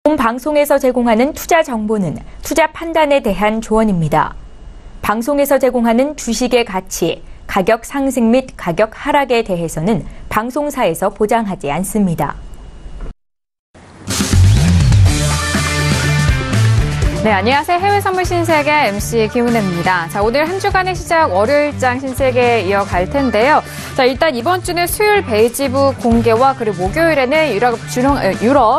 본 방송에서 제공하는 투자 정보는 투자 판단에 대한 조언입니다. 방송에서 제공하는 주식의 가치, 가격 상승 및 가격 하락에 대해서는 방송사에서 보장하지 않습니다. 네, 안녕하세요. 해외 선물 신세계 MC 김은혜입니다. 자, 오늘 한 주간의 시작 월요일장 신세계 이어갈 텐데요. 자, 일단 이번 주는 수요일 베이지북 공개와 그리고 목요일에는 유럽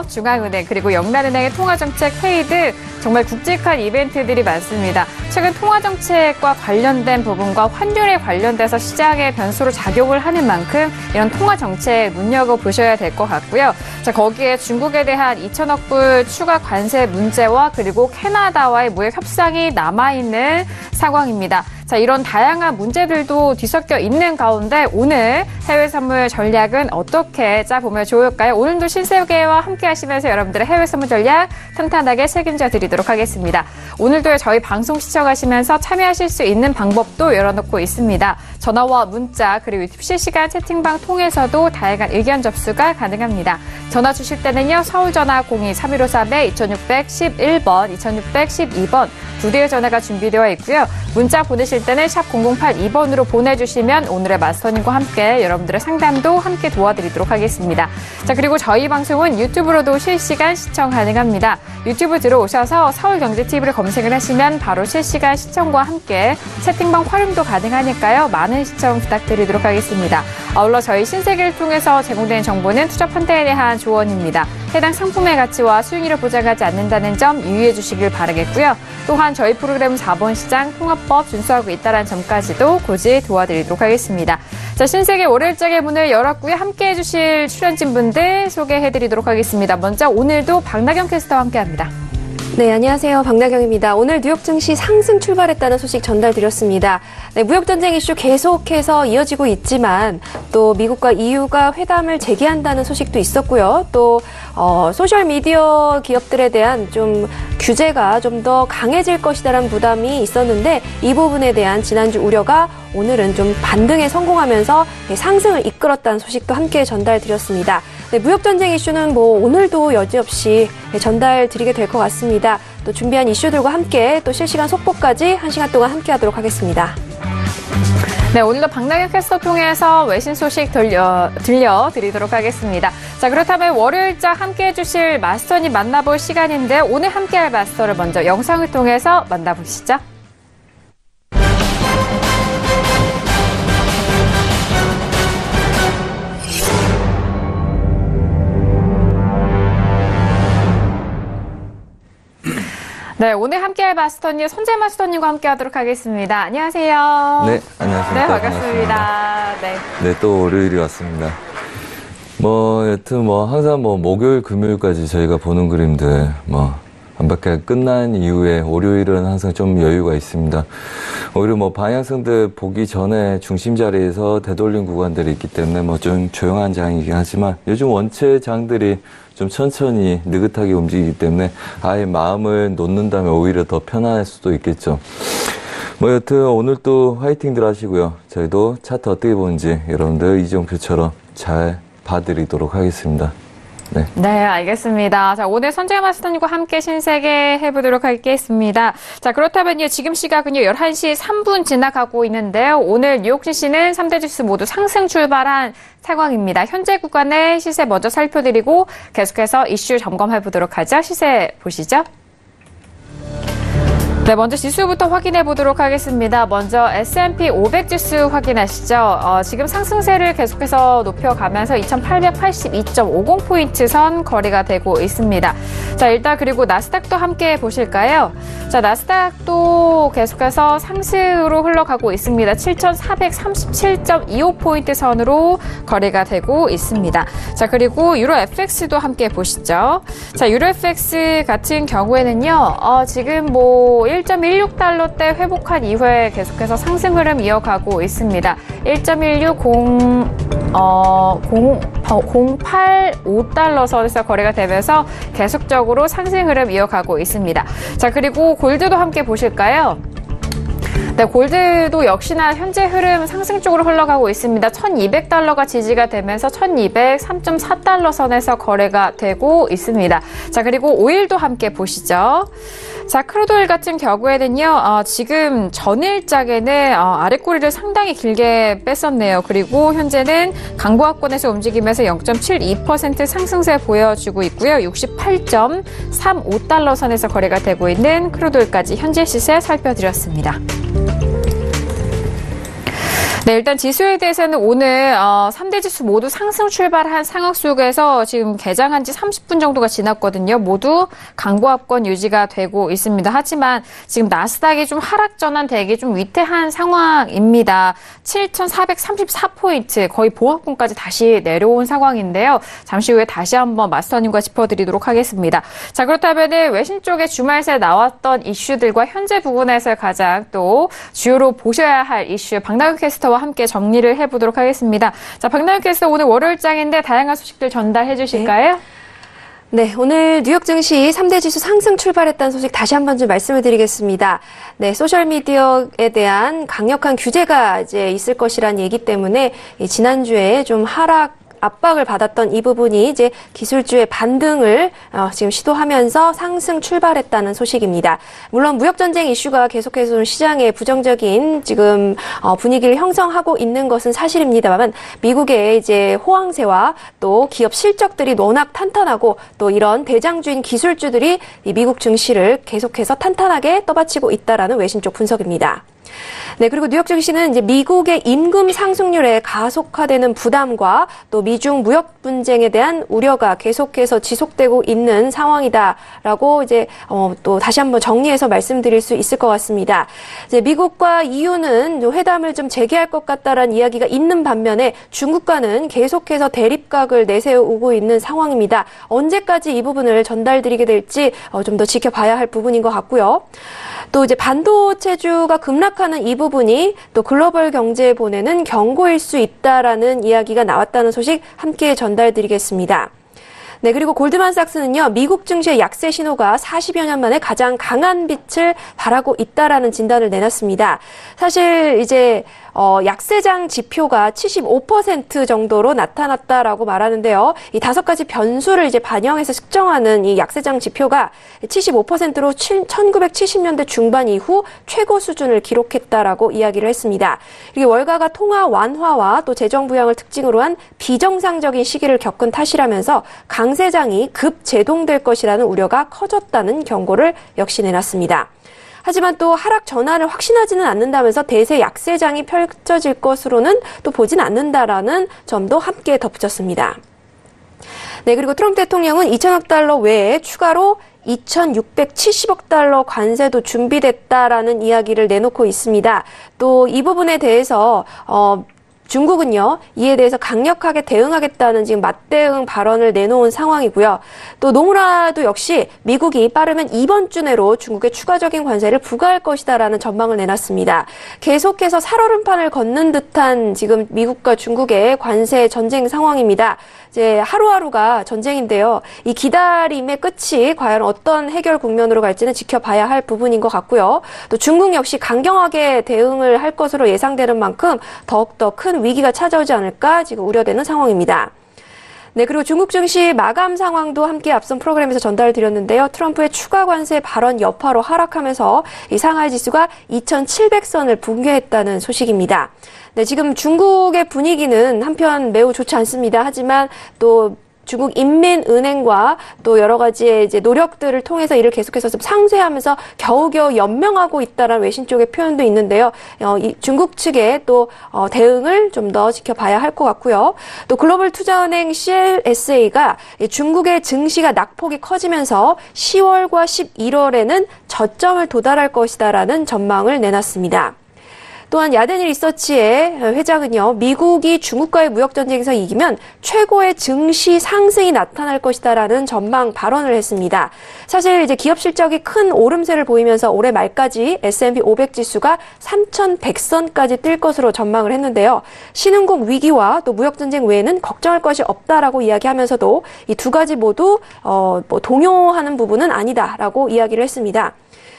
중앙은행 그리고 영란은행의 통화정책 회의 등 정말 굵직한 이벤트들이 많습니다. 최근 통화정책과 관련된 부분과 환율에 관련돼서 시장의 변수로 작용을 하는 만큼 이런 통화정책 눈여겨보셔야 될 것 같고요. 자, 거기에 중국에 대한 2천억 불 추가 관세 문제와 그리고 캐나다와의 무역 협상이 남아있는 상황입니다. 자, 이런 다양한 문제들도 뒤섞여 있는 가운데 오늘 해외 선물 전략은 어떻게 짜보면 좋을까요? 오늘도 신세계와 함께 하시면서 여러분들의 해외 선물 전략 탄탄하게 책임져 드리도록 하겠습니다. 오늘도 저희 방송 시청하시면서 참여하실 수 있는 방법도 열어놓고 있습니다. 전화와 문자 그리고 유튜브 실시간 채팅방 통해서도 다양한 의견 접수가 가능합니다. 전화 주실 때는요. 서울 전화 02-3153-2611번, 2612번 두 대의 전화가 준비되어 있고요. 문자 보내실 때는 샵 0082번으로 보내주시면 오늘의 마스터님과 함께 여러분들의 상담도 함께 도와드리도록 하겠습니다. 자, 그리고 저희 방송은 유튜브로도 실시간 시청 가능합니다. 유튜브 들어오셔서 서울경제TV를 검색을 하시면 바로 실시간 시청과 함께 채팅방 활용도 가능하니까요. 많은 시청 부탁드리도록 하겠습니다. 아울러 저희 신세계를 통해서 제공되는 정보는 투자 판단에 대한 조언입니다. 해당 상품의 가치와 수익률을 보장하지 않는다는 점 유의해 주시길 바라겠고요. 또한 저희 프로그램 4번 시장 통합법 준수하고 있다는 점까지도 고지 도와드리도록 하겠습니다. 자, 신세계 월요일장의 문을 열었고요. 함께해 주실 출연진분들 소개해드리도록 하겠습니다. 먼저 오늘도 박나경 캐스터와 함께합니다. 네, 안녕하세요. 박나경입니다. 오늘 뉴욕 증시 상승 출발했다는 소식 전달드렸습니다. 네, 무역전쟁 이슈 계속해서 이어지고 있지만 또 미국과 EU가 회담을 재개한다는 소식도 있었고요. 또 소셜미디어 기업들에 대한 좀 규제가 좀 더 강해질 것이다라는 부담이 있었는데 이 부분에 대한 지난주 우려가 오늘은 좀 반등에 성공하면서 상승을 이끌었다는 소식도 함께 전달드렸습니다. 네, 무역전쟁 이슈는 오늘도 여지없이 전달드리게 될 것 같습니다. 또 준비한 이슈들과 함께 또 실시간 속보까지 1시간 동안 함께하도록 하겠습니다. 네, 오늘도 박나경 캐스터 통해서 외신 소식 들려드리도록 하겠습니다. 자, 그렇다면 월요일장 함께해 주실 마스터님 만나볼 시간인데요. 오늘 함께할 마스터를 먼저 영상을 통해서 만나보시죠. 네, 오늘 함께할 마스터님, 손재 마스터님과 함께하도록 하겠습니다. 안녕하세요. 네, 안녕하십니까. 네, 반갑습니다. 네, 또 월요일이 왔습니다. 여튼 항상 목요일, 금요일까지 저희가 보는 그림들, 반밖에 끝난 이후에 월요일은 항상 좀 여유가 있습니다. 오히려 방향성들 보기 전에 중심 자리에서 되돌린 구간들이 있기 때문에 좀 조용한 장이긴 하지만 요즘 원체 장들이 좀 천천히 느긋하게 움직이기 때문에 아예 마음을 놓는다면 오히려 더 편안할 수도 있겠죠. 여튼 오늘 또 화이팅들 하시고요. 저희도 차트 어떻게 보는지 여러분들 이정표처럼 잘 봐드리도록 하겠습니다. 네, 알겠습니다. 자, 오늘 손재 마스터님과 함께 신세계 해보도록 하겠습니다. 자, 그렇다면요, 지금 시각은요, 11시 3분 지나가고 있는데요. 오늘 뉴욕 증시는 3대 지수 모두 상승 출발한 상황입니다. 현재 구간의 시세 먼저 살펴드리고 계속해서 이슈 점검해보도록 하죠. 시세 보시죠. 네, 먼저 지수부터 확인해 보도록 하겠습니다. 먼저 S&P 500 지수 확인하시죠. 지금 상승세를 계속해서 높여가면서 2882.50포인트 선 거래가 되고 있습니다. 자, 일단 그리고 나스닥도 함께 보실까요? 자, 나스닥도 계속해서 상승으로 흘러가고 있습니다. 7437.25포인트 선으로 거래가 되고 있습니다. 자, 그리고 유로 FX도 함께 보시죠. 자, 유로 FX 같은 경우에는요, 지금 1.16달러대 회복한 이후에 계속해서 상승 흐름 이어가고 있습니다. 0.1608.085달러 선에서 거래가 되면서 계속적으로 상승 흐름 이어가고 있습니다. 자, 그리고 골드도 함께 보실까요? 네, 골드도 역시나 현재 흐름 상승 쪽으로 흘러가고 있습니다. 1,200달러가 지지가 되면서 1,203.4달러 선에서 거래가 되고 있습니다. 자, 그리고 오일도 함께 보시죠. 자, 크루드오일 같은 경우에는요, 지금 전일장에는 아랫꼬리를 상당히 길게 뺐었네요. 그리고 현재는 강보합권에서 움직이면서 0.72% 상승세 보여주고 있고요. 68.35달러 선에서 거래가 되고 있는 크루드오일까지 현재 시세 살펴드렸습니다. 네, 일단 지수에 대해서는 오늘 3대 지수 모두 상승 출발한 상황 속에서 지금 개장한 지 30분 정도가 지났거든요. 모두 강보합권 유지가 되고 있습니다. 하지만 지금 나스닥이 좀 하락 전환되기 좀 위태한 상황입니다. 7,434포인트, 거의 보합권까지 다시 내려온 상황인데요. 잠시 후에 다시 한번 마스터님과 짚어드리도록 하겠습니다. 자, 그렇다면 외신 쪽에 주말새 나왔던 이슈들과 현재 부분에서 가장 또 주요로 보셔야 할 이슈, 박나경 캐스터와 함께 정리를 해보도록 하겠습니다. 자, 박나경 캐스터 오늘 월요일장인데 다양한 소식들 전달해 주실까요? 네, 오늘 뉴욕 증시 3대 지수 상승 출발했다는 소식 다시 한번 좀 말씀을 드리겠습니다. 네, 소셜미디어에 대한 강력한 규제가 이제 있을 것이라는 얘기 때문에 지난주에 좀 하락 압박을 받았던 이 부분이 이제 기술주의 반등을 지금 시도하면서 상승 출발했다는 소식입니다. 물론 무역전쟁 이슈가 계속해서 좀 시장에 부정적인 지금 분위기를 형성하고 있는 것은 사실입니다만 미국의 이제 호황세와 또 기업 실적들이 워낙 탄탄하고 또 이런 대장주인 기술주들이 이 미국 증시를 계속해서 탄탄하게 떠받치고 있다라는 외신 쪽 분석입니다. 네, 그리고 뉴욕 증시는 이제 미국의 임금 상승률에 가속화되는 부담과 또 미중 무역 분쟁에 대한 우려가 계속해서 지속되고 있는 상황이다라고 이제 또 다시 한번 정리해서 말씀드릴 수 있을 것 같습니다. 이제 미국과 EU는 회담을 좀 재개할 것 같다라는 이야기가 있는 반면에 중국과는 계속해서 대립각을 내세우고 있는 상황입니다. 언제까지 이 부분을 전달드리게 될지 좀 더 지켜봐야 할 부분인 것 같고요. 또 이제 반도체주가 급락하는 이 부분이 또 글로벌 경제에 보내는 경고일 수 있다라는 이야기가 나왔다는 소식 함께 전달드리겠습니다. 네, 그리고 골드만삭스는요, 미국 증시의 약세 신호가 40여 년 만에 가장 강한 빛을 발하고 있다라는 진단을 내놨습니다. 사실 이제 약세장 지표가 75% 정도로 나타났다라고 말하는데요. 이 5가지 변수를 이제 반영해서 측정하는 이 약세장 지표가 75%로 1970년대 중반 이후 최고 수준을 기록했다라고 이야기를 했습니다. 이게 월가가 통화 완화와 또 재정 부양을 특징으로 한 비정상적인 시기를 겪은 탓이라면서 강세장이 급 제동될 것이라는 우려가 커졌다는 경고를 역시 내놨습니다. 하지만 또 하락 전환을 확신하지는 않는다면서 대세 약세장이 펼쳐질 것으로는 또 보진 않는다라는 점도 함께 덧붙였습니다. 네, 그리고 트럼프 대통령은 2천억 달러 외에 추가로 2,670억 달러 관세도 준비됐다라는 이야기를 내놓고 있습니다. 또 이 부분에 대해서 중국은요, 이에 대해서 강력하게 대응하겠다는 지금 맞대응 발언을 내놓은 상황이고요. 또 노무라도 역시 미국이 빠르면 이번 주 내로 중국에 추가적인 관세를 부과할 것이다라는 전망을 내놨습니다. 계속해서 살얼음판을 걷는 듯한 지금 미국과 중국의 관세 전쟁 상황입니다. 이제 하루하루가 전쟁인데요. 이 기다림의 끝이 과연 어떤 해결 국면으로 갈지는 지켜봐야 할 부분인 것 같고요. 또 중국 역시 강경하게 대응을 할 것으로 예상되는 만큼 더욱더 큰 위기가 찾아오지 않을까 지금 우려되는 상황입니다. 네, 그리고 중국 증시 마감 상황도 함께 앞선 프로그램에서 전달드렸는데요. 트럼프의 추가 관세 발언 여파로 하락하면서 이 상하이 지수가 2,700선을 붕괴했다는 소식입니다. 네, 지금 중국의 분위기는 한편 매우 좋지 않습니다. 하지만 또 중국 인민은행과 또 여러 가지의 이제 노력들을 통해서 이를 계속해서 좀 상쇄하면서 겨우겨우 연명하고 있다라는 외신 쪽의 표현도 있는데요. 이 중국 측의 또 대응을 좀 더 지켜봐야 할 것 같고요. 또 글로벌 투자은행 CLSA가 중국의 증시가 낙폭이 커지면서 10월과 11월에는 저점을 도달할 것이다라는 전망을 내놨습니다. 또한 야데니 리서치의 회장은요, 미국이 중국과의 무역전쟁에서 이기면 최고의 증시 상승이 나타날 것이다라는 전망 발언을 했습니다. 사실 이제 기업 실적이 큰 오름세를 보이면서 올해 말까지 S&P 500 지수가 3,100선까지 뛸 것으로 전망을 했는데요. 신흥국 위기와 또 무역전쟁 외에는 걱정할 것이 없다라고 이야기하면서도 이 두 가지 모두 동요하는 부분은 아니다라고 이야기를 했습니다.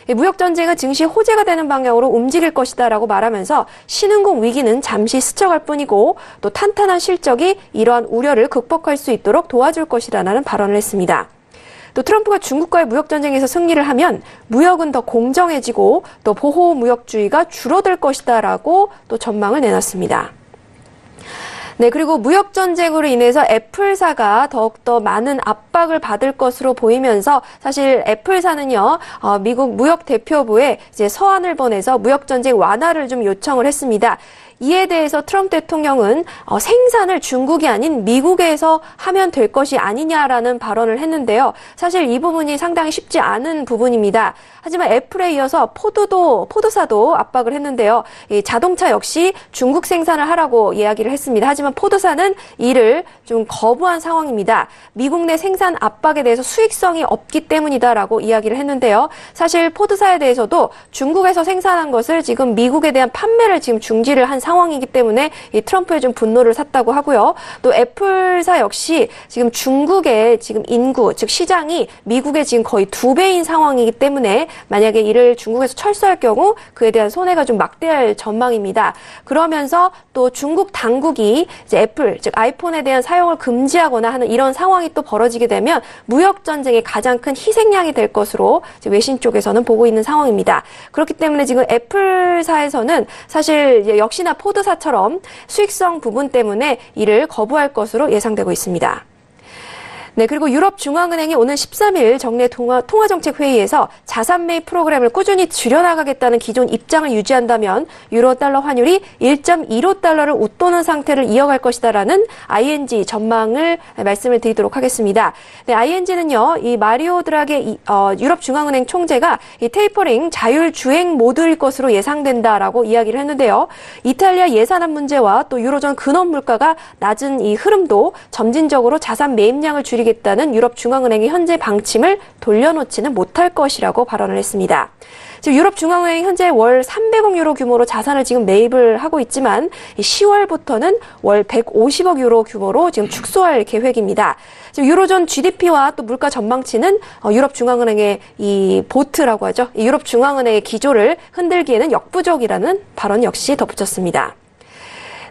무역 전쟁은 증시 호재가 되는 방향으로 움직일 것이다라고 말하면서 신흥국 위기는 잠시 스쳐갈 뿐이고 또 탄탄한 실적이 이러한 우려를 극복할 수 있도록 도와줄 것이라는 발언을 했습니다. 또 트럼프가 중국과의 무역 전쟁에서 승리를 하면 무역은 더 공정해지고 또 보호 무역주의가 줄어들 것이다라고 또 전망을 내놨습니다. 네, 그리고 무역 전쟁으로 인해서 애플사가 더욱더 많은 압박을 받을 것으로 보이면서 사실 애플사는요, 미국 무역 대표부에 이제 서한을 보내서 무역 전쟁 완화를 좀 요청을 했습니다. 이에 대해서 트럼프 대통령은 생산을 중국이 아닌 미국에서 하면 될 것이 아니냐라는 발언을 했는데요. 사실 이 부분이 상당히 쉽지 않은 부분입니다. 하지만 애플에 이어서 포드사도 압박을 했는데요. 이 자동차 역시 중국 생산을 하라고 이야기를 했습니다. 하지만 포드사는 이를 좀 거부한 상황입니다. 미국 내 생산 압박에 대해서 수익성이 없기 때문이다라고 이야기를 했는데요. 사실 포드사에 대해서도 중국에서 생산한 것을 지금 미국에 대한 판매를 지금 중지를 한 상황이기 때문에 이 트럼프의 좀 분노를 샀다고 하고요. 또 애플사 역시 지금 중국의 지금 인구, 즉 시장이 미국의 지금 거의 2배인 상황이기 때문에 만약에 이를 중국에서 철수할 경우 그에 대한 손해가 좀 막대할 전망입니다. 그러면서 또 중국 당국이 이제 애플, 즉 아이폰에 대한 사용을 금지하거나 하는 이런 상황이 또 벌어지게 되면 무역 전쟁의 가장 큰 희생양이 될 것으로 이제 외신 쪽에서는 보고 있는 상황입니다. 그렇기 때문에 지금 애플사에서는 사실 이제 역시나 포드사처럼 수익성 부분 때문에 이를 거부할 것으로 예상되고 있습니다. 네, 그리고 유럽중앙은행이 오늘 13일 정례 통화정책회의에서 자산 매입 프로그램을 꾸준히 줄여나가겠다는 기존 입장을 유지한다면 유로 달러 환율이 1.25달러를 웃도는 상태를 이어갈 것이다라는 ING 전망을 말씀을 드리도록 하겠습니다. 네, ING는요, 이 마리오 드라기 유럽중앙은행 총재가 이 테이퍼링 자율주행 모드일 것으로 예상된다라고 이야기를 했는데요. 이탈리아 예산안 문제와 또 유로존 근원 물가가 낮은 이 흐름도 점진적으로 자산 매입량을 줄이겠다는 유럽중앙은행의 현재 방침을 돌려놓지는 못할 것이라고 발언을 했습니다. 지금 유럽중앙은행이 현재 월 300억 유로 규모로 자산을 지금 매입을 하고 있지만 10월부터는 월 150억 유로 규모로 지금 축소할 계획입니다. 지금 유로존 GDP와 또 물가 전망치는 유럽중앙은행의 이 보트라고 하죠. 이 유럽중앙은행의 기조를 흔들기에는 역부족이라는 발언 역시 덧붙였습니다.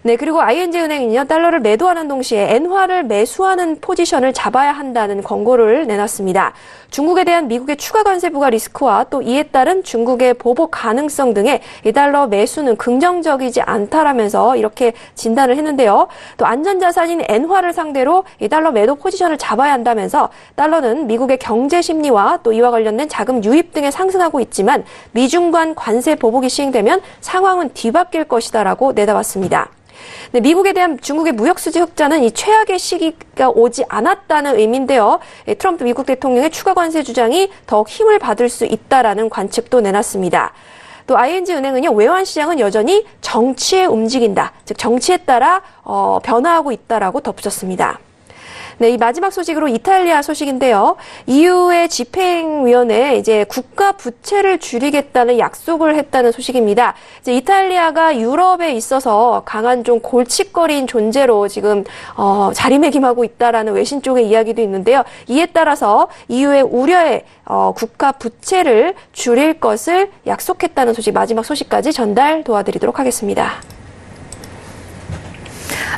네, 그리고 ING은행은요, 달러를 매도하는 동시에 엔화를 매수하는 포지션을 잡아야 한다는 권고를 내놨습니다. 중국에 대한 미국의 추가 관세 부과 리스크와 또 이에 따른 중국의 보복 가능성 등의 이 달러 매수는 긍정적이지 않다라면서 이렇게 진단을 했는데요. 또 안전자산인 엔화를 상대로 이 달러 매도 포지션을 잡아야 한다면서 달러는 미국의 경제 심리와 또 이와 관련된 자금 유입 등에 상승하고 있지만 미중 간 관세 보복이 시행되면 상황은 뒤바뀔 것이다라고 내다봤습니다. 네, 미국에 대한 중국의 무역 수지 흑자는 이 최악의 시기가 오지 않았다는 의미인데요. 트럼프 미국 대통령의 추가 관세 주장이 더욱 힘을 받을 수 있다라는 관측도 내놨습니다. 또 ING은행은요, 외환 시장은 여전히 정치에 움직인다, 즉 정치에 따라 변화하고 있다라고 덧붙였습니다. 네, 이 마지막 소식으로 이탈리아 소식인데요. EU의 집행위원회에 이제 국가 부채를 줄이겠다는 약속을 했다는 소식입니다. 이제 이탈리아가 유럽에 있어서 강한 좀 골칫거리인 존재로 지금 자리매김하고 있다라는 외신 쪽의 이야기도 있는데요. 이에 따라서 EU의 우려의 국가 부채를 줄일 것을 약속했다는 소식, 마지막 소식까지 전달 도와드리도록 하겠습니다.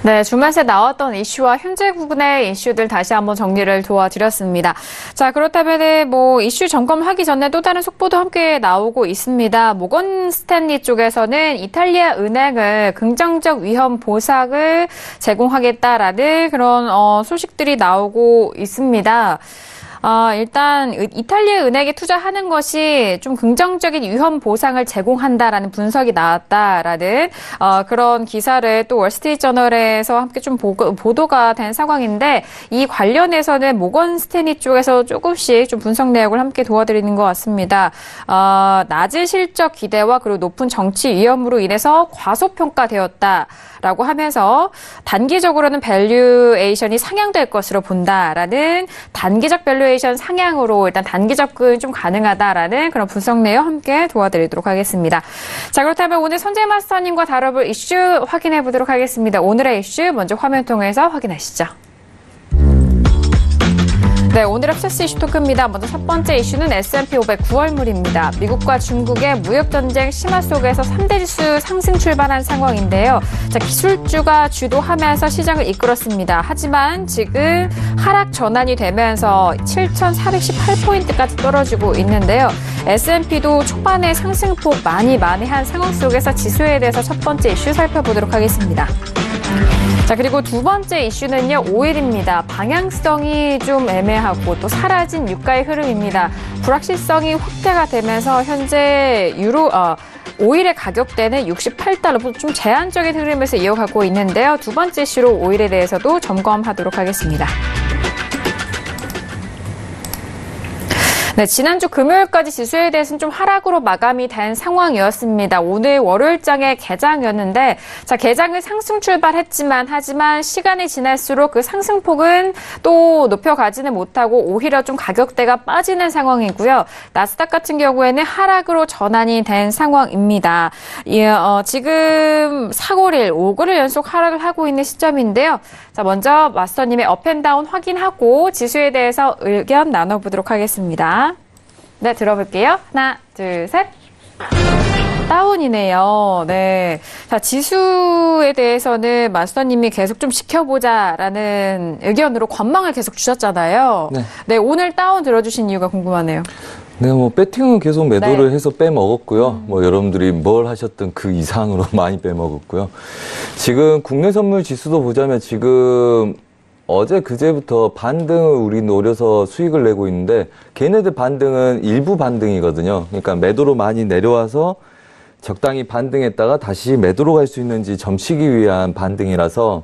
네, 주말 새 나왔던 이슈와 현재 부분의 이슈들 다시 한번 정리를 도와드렸습니다. 자, 그렇다면 이슈 점검하기 전에 또 다른 속보도 함께 나오고 있습니다. 모건 스탠리 쪽에서는 이탈리아 은행을 긍정적 위험 보상을 제공하겠다라는 그런 소식들이 나오고 있습니다. 일단 이탈리아 은행에 투자하는 것이 좀 긍정적인 위험 보상을 제공한다라는 분석이 나왔다라는 그런 기사를 또 월스트리트저널에서 함께 좀 보도가 된 상황인데, 이 관련해서는 모건 스탠리 쪽에서 조금씩 좀 분석 내역을 함께 도와드리는 것 같습니다. 낮은 실적 기대와 그리고 높은 정치 위험으로 인해서 과소평가되었다라고 하면서 단기적으로는 밸류에이션이 상향될 것으로 본다라는 단기적 밸류에이션 상향으로 일단 단기 접근 좀 가능하다라는 그런 분석 내용 함께 도와드리도록 하겠습니다. 자, 그렇다면 오늘 선재 마스터님과 다뤄볼 이슈 확인해 보도록 하겠습니다. 오늘의 이슈 먼저 화면 통해서 확인하시죠. 네, 오늘의 FCC 이슈 토크입니다. 먼저 첫 번째 이슈는 S&P 500 9월물입니다. 미국과 중국의 무역전쟁 심화 속에서 3대 지수 상승 출발한 상황인데요. 자, 기술주가 주도하면서 시장을 이끌었습니다. 하지만 지금 하락 전환이 되면서 7,418포인트까지 떨어지고 있는데요. S&P도 초반에 상승폭 많이 만회한 상황 속에서 지수에 대해서 첫 번째 이슈 살펴보도록 하겠습니다. 자, 그리고 두 번째 이슈는요, 오일입니다. 방향성이 좀 애매하고 또 사라진 유가의 흐름입니다. 불확실성이 확대가 되면서 현재 오일의 가격대는 68달러, 좀 제한적인 흐름에서 이어가고 있는데요. 두 번째 이슈로 오일에 대해서도 점검하도록 하겠습니다. 네, 지난주 금요일까지 지수에 대해서는 좀 하락으로 마감이 된 상황이었습니다. 오늘 월요일장의 개장이었는데, 자, 개장은 상승 출발했지만, 하지만 시간이 지날수록 그 상승폭은 또 높여가지는 못하고 오히려 좀 가격대가 빠지는 상황이고요. 나스닥 같은 경우에는 하락으로 전환이 된 상황입니다. 지금 4거래일, 5거래일 연속 하락을 하고 있는 시점인데요. 자, 먼저 마스터님의 업앤다운 확인하고 지수에 대해서 의견 나눠보도록 하겠습니다. 네, 들어볼게요. 하나, 둘, 셋. 다운이네요. 네. 자, 지수에 대해서는 마스터님이 계속 좀 지켜보자라는 의견으로 관망을 계속 주셨잖아요. 네. 네, 오늘 다운 들어주신 이유가 궁금하네요. 네, 배팅은 계속 매도를 해서 빼먹었고요. 여러분들이 뭘 하셨든 그 이상으로 많이 빼먹었고요. 지금 국내 선물 지수도 보자면 지금 어제 그제부터 반등을 우리 노려서 수익을 내고 있는데 걔네들 반등은 일부 반등이거든요. 그러니까 매도로 많이 내려와서 적당히 반등했다가 다시 매도로 갈 수 있는지 점치기 위한 반등이라서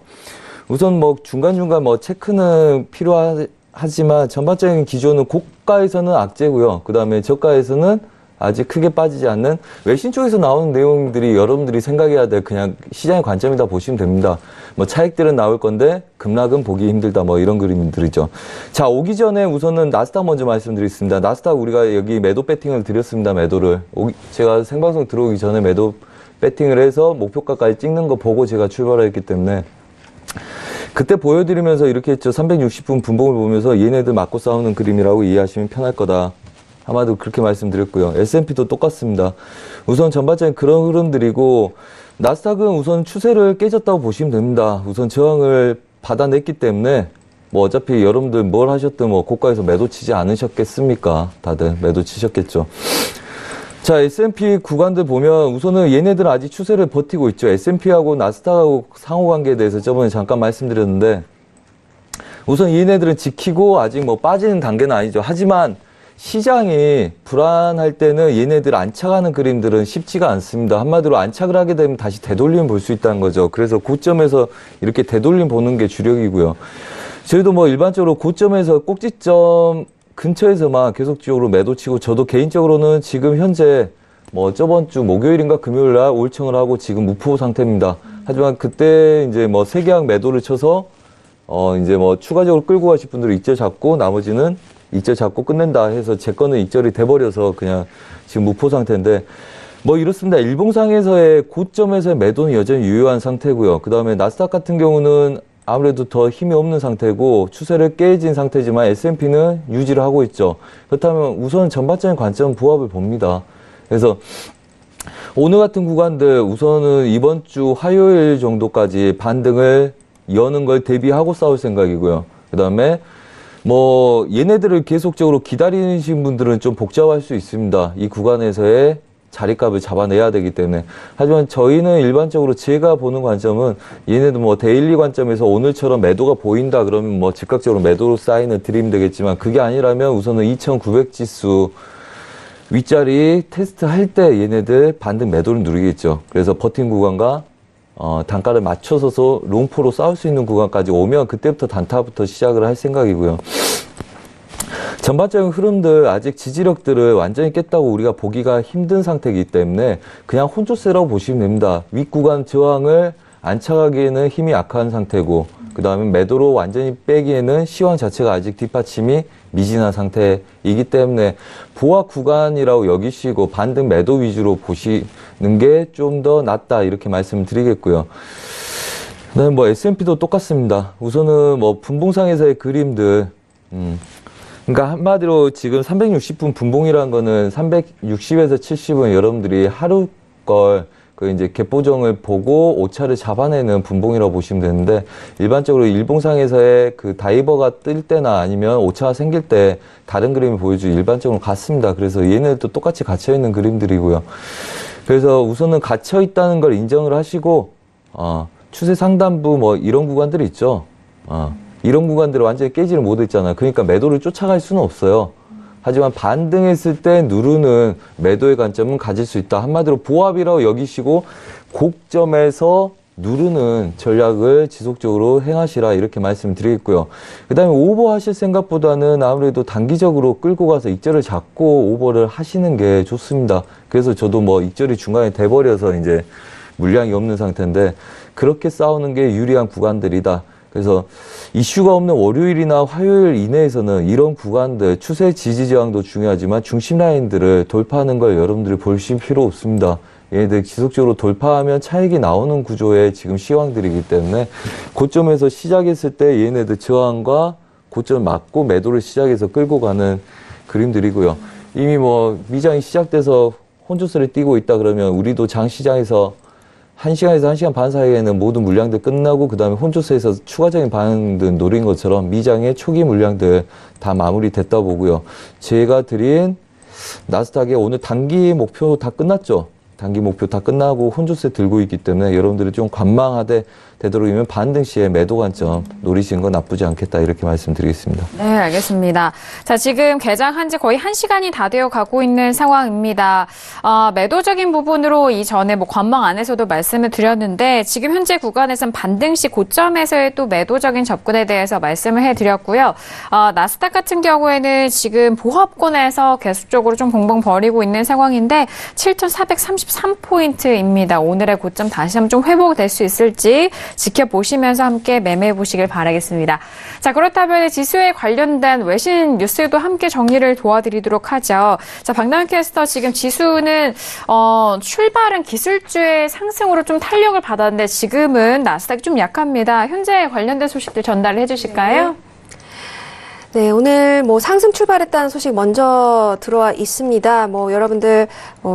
우선 중간중간 체크는 필요하지만 전반적인 기조는 고가에서는 악재고요. 그 다음에 저가에서는 아직 크게 빠지지 않는 외신 쪽에서 나오는 내용들이 여러분들이 생각해야 될 그냥 시장의 관점이다 보시면 됩니다. 차익들은 나올 건데 급락은 보기 힘들다 이런 그림들이죠. 자, 오기 전에 우선은 나스닥 먼저 말씀드리겠습니다. 나스닥 우리가 여기 매도 배팅을 드렸습니다. 매도를. 제가 생방송 들어오기 전에 매도 배팅을 해서 목표가까지 찍는 거 보고 제가 출발했기 때문에 그때 보여드리면서 이렇게 했죠. 360분 분봉을 보면서 얘네들 맞고 싸우는 그림이라고 이해하시면 편할 거다. 아마도 그렇게 말씀드렸고요. S&P도 똑같습니다. 우선 전반적인 그런 흐름들이고 나스닥은 우선 추세를 깨졌다고 보시면 됩니다. 우선 저항을 받아냈기 때문에 어차피 여러분들 뭘 하셨든 고가에서 매도 치지 않으셨겠습니까? 다들 매도 치셨겠죠. 자, S&P 구간들 보면 우선은 얘네들은 아직 추세를 버티고 있죠. S&P하고 나스닥하고 상호관계에 대해서 저번에 잠깐 말씀드렸는데 우선 얘네들은 지키고 아직 빠지는 단계는 아니죠. 하지만 시장이 불안할 때는 얘네들 안착하는 그림들은 쉽지가 않습니다. 한마디로 안착을 하게 되면 다시 되돌림 볼 수 있다는 거죠. 그래서 고점에서 이렇게 되돌림 보는 게 주력이고요. 저희도 일반적으로 고점에서 꼭지점 근처에서만 계속적으로 매도치고 저도 개인적으로는 지금 현재 저번 주 목요일인가 금요일 날 올청을 하고 지금 무포 상태입니다. 하지만 그때 이제 세계학 매도를 쳐서 이제 추가적으로 끌고 가실 분들은 익절 잡고 나머지는 익절 잡고 끝낸다 해서 제 거는 익절이 돼버려서 그냥 지금 무포 상태인데 이렇습니다. 일봉상에서의 고점에서의 매도는 여전히 유효한 상태고요. 그 다음에 나스닥 같은 경우는 아무래도 더 힘이 없는 상태고 추세를 깨진 상태지만 S&P는 유지를 하고 있죠. 그렇다면 우선 전반적인 관점 부합을 봅니다. 그래서 오늘 같은 구간들 우선은 이번 주 화요일 정도까지 반등을 여는 걸 대비하고 싸울 생각이고요. 그 다음에 얘네들을 계속적으로 기다리신 분들은 좀 복잡할 수 있습니다. 이 구간에서의 자리값을 잡아내야 되기 때문에. 하지만 저희는 일반적으로 제가 보는 관점은 얘네도 데일리 관점에서 오늘처럼 매도가 보인다 그러면 즉각적으로 매도로 사인을 드리면 되겠지만 그게 아니라면 우선은 2900 지수 윗자리 테스트 할 때 얘네들 반등 매도를 누리겠죠. 그래서 버틴 구간과 단가를 맞춰서서 롱포로 싸울 수 있는 구간까지 오면 그때부터 단타부터 시작을 할 생각이고요. 전반적인 흐름들 아직 지지력들을 완전히 깼다고 우리가 보기가 힘든 상태이기 때문에 그냥 혼조세라고 보시면 됩니다. 윗구간 저항을 안착하기에는 힘이 약한 상태고 그 다음에 매도로 완전히 빼기에는 시황 자체가 아직 뒷받침이 미진한 상태이기 때문에 보합 구간이라고 여기시고 반등 매도 위주로 보시는 게 좀 더 낫다 이렇게 말씀드리겠고요. 그다음에 S&P도 똑같습니다. 우선은 분봉상에서의 그림들 그러니까 한마디로 지금 360분 분봉이라는 거는 360에서 70은 여러분들이 하루 걸 그 이제 갯보정을 보고 오차를 잡아내는 분봉이라고 보시면 되는데, 일반적으로 일봉상에서의 그 다이버가 뜰 때나 아니면 오차가 생길 때 다른 그림을 보여주기 일반적으로 같습니다. 그래서 얘네들도 똑같이 갇혀 있는 그림들이고요. 그래서 우선은 갇혀 있다는 걸 인정을 하시고, 추세 상단부 뭐 이런 구간들이 있죠. 이런 구간들을 완전히 깨지를 못했잖아요. 그러니까 매도를 쫓아갈 수는 없어요. 하지만 반등했을 때 누르는 매도의 관점은 가질 수 있다. 한마디로 보합이라고 여기시고 고점에서 누르는 전략을 지속적으로 행하시라, 이렇게 말씀드리겠고요. 그 다음에 오버하실 생각보다는 아무래도 단기적으로 끌고 가서 익절을 잡고 오버를 하시는 게 좋습니다. 그래서 저도 뭐 익절이 중간에 돼버려서 이제 물량이 없는 상태인데, 그렇게 싸우는 게 유리한 구간들이다. 그래서 이슈가 없는 월요일이나 화요일 이내에서는 이런 구간들, 추세 지지 저항도 중요하지만 중심 라인들을 돌파하는 걸 여러분들이 보실 필요 없습니다. 얘네들 지속적으로 돌파하면 차익이 나오는 구조의 지금 시황들이기 때문에 고점에서 시작했을 때 얘네들 저항과 고점 맞고 매도를 시작해서 끌고 가는 그림들이고요. 이미 뭐 미장이 시작돼서 혼조세를 띄고 있다 그러면 우리도 장시장에서 1시간에서 1시간 반 사이에는 모든 물량들 끝나고 그 다음에 혼조세에서 추가적인 반응들 노린 것처럼 미장의 초기 물량들 다 마무리됐다 보고요. 제가 드린 나스닥의 오늘 단기 목표 다 끝났죠. 단기 목표 다 끝나고 혼조세 들고 있기 때문에 여러분들이 좀 관망하되 되도록이면 반등 시에 매도 관점 노리시는 건 나쁘지 않겠다, 이렇게 말씀드리겠습니다. 네, 알겠습니다. 자, 지금 개장한 지 거의 1시간이 다 되어 가고 있는 상황입니다. 매도적인 부분으로 이전에 뭐 관망 안에서도 말씀을 드렸는데, 지금 현재 구간에서는 반등 시 고점에서의 또 매도적인 접근에 대해서 말씀을 해드렸고요. 나스닥 같은 경우에는 지금 보합권에서 계속적으로 좀 봉봉 벌이고 있는 상황인데 7,433포인트입니다. 오늘의 고점 다시 한번 좀 회복될 수 있을지 지켜보시면서 함께 매매해 보시길 바라겠습니다. 자, 그렇다면 지수에 관련된 외신 뉴스도 함께 정리를 도와드리도록 하죠. 자, 박나은 캐스터, 지금 지수는 출발은 기술주의 상승으로 좀 탄력을 받았는데 지금은 나스닥이 좀 약합니다. 현재 관련된 소식들 전달을 해주실까요? 네, 오늘 뭐 상승 출발했다는 소식 먼저 들어와 있습니다. 뭐 여러분들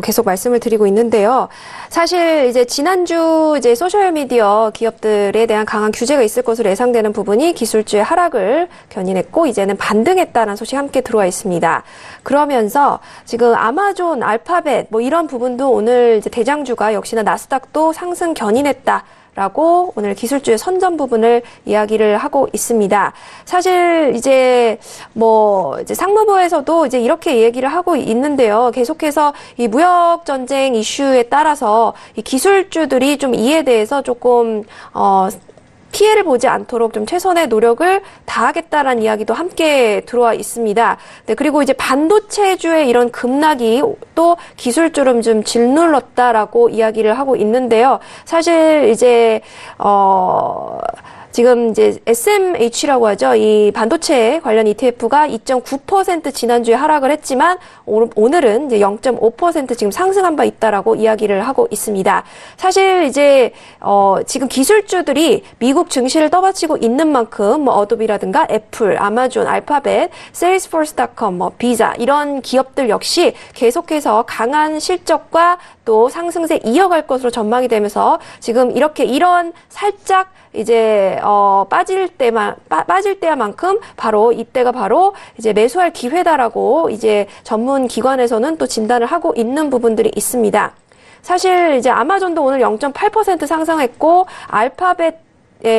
계속 말씀을 드리고 있는데요. 사실 이제 지난주 이제 소셜미디어 기업들에 대한 강한 규제가 있을 것으로 예상되는 부분이 기술주의 하락을 견인했고, 이제는 반등했다는 소식 함께 들어와 있습니다. 그러면서 지금 아마존, 알파벳 뭐 이런 부분도 오늘 이제 대장주가 역시나 나스닥도 상승 견인했다 라고 오늘 기술주의 선전 부분을 이야기를 하고 있습니다. 사실 이제 상무부에서도 이제 이렇게 얘기를 하고 있는데요. 계속해서 이 무역 전쟁 이슈에 따라서 이 기술주들이 좀 이에 대해서 조금 피해를 보지 않도록 좀 최선의 노력을 다하겠다라는 이야기도 함께 들어와 있습니다. 네, 그리고 이제 반도체주의 이런 급락이 또 기술주를 좀 짓눌렀다라고 이야기를 하고 있는데요. 사실 이제 지금 이제 SMH라고 하죠. 이 반도체 관련 ETF가 2.9% 지난주에 하락을 했지만 오늘은 이제 0.5% 지금 상승한 바 있다라고 이야기를 하고 있습니다. 사실 이제 지금 기술주들이 미국 증시를 떠받치고 있는 만큼 뭐 어도비라든가 애플, 아마존, 알파벳, 세일스포스.com, 뭐 비자 이런 기업들 역시 계속해서 강한 실적과 또 상승세 이어갈 것으로 전망이 되면서 지금 이런 살짝 이제 빠질 때야만큼 바로 이때가 바로 이제 매수할 기회다라고 이제 전문 기관에서는 또 진단을 하고 있는 부분들이 있습니다. 사실 이제 아마존도 오늘 0.8% 상승했고 알파벳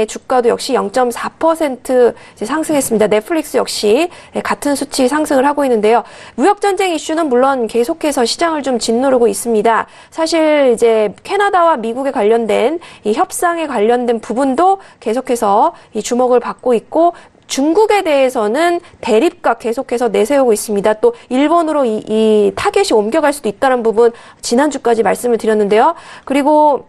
주가도 역시 0.4% 이제 상승했습니다. 넷플릭스 역시 같은 수치 상승을 하고 있는데요. 무역전쟁 이슈는 물론 계속해서 시장을 좀 짓누르고 있습니다. 사실 이제 캐나다와 미국에 관련된 이 협상에 관련된 부분도 계속해서 이 주목을 받고 있고, 중국에 대해서는 대립각 계속해서 내세우고 있습니다. 또 일본으로 이 타겟이 옮겨갈 수도 있다는 부분 지난주까지 말씀을 드렸는데요. 그리고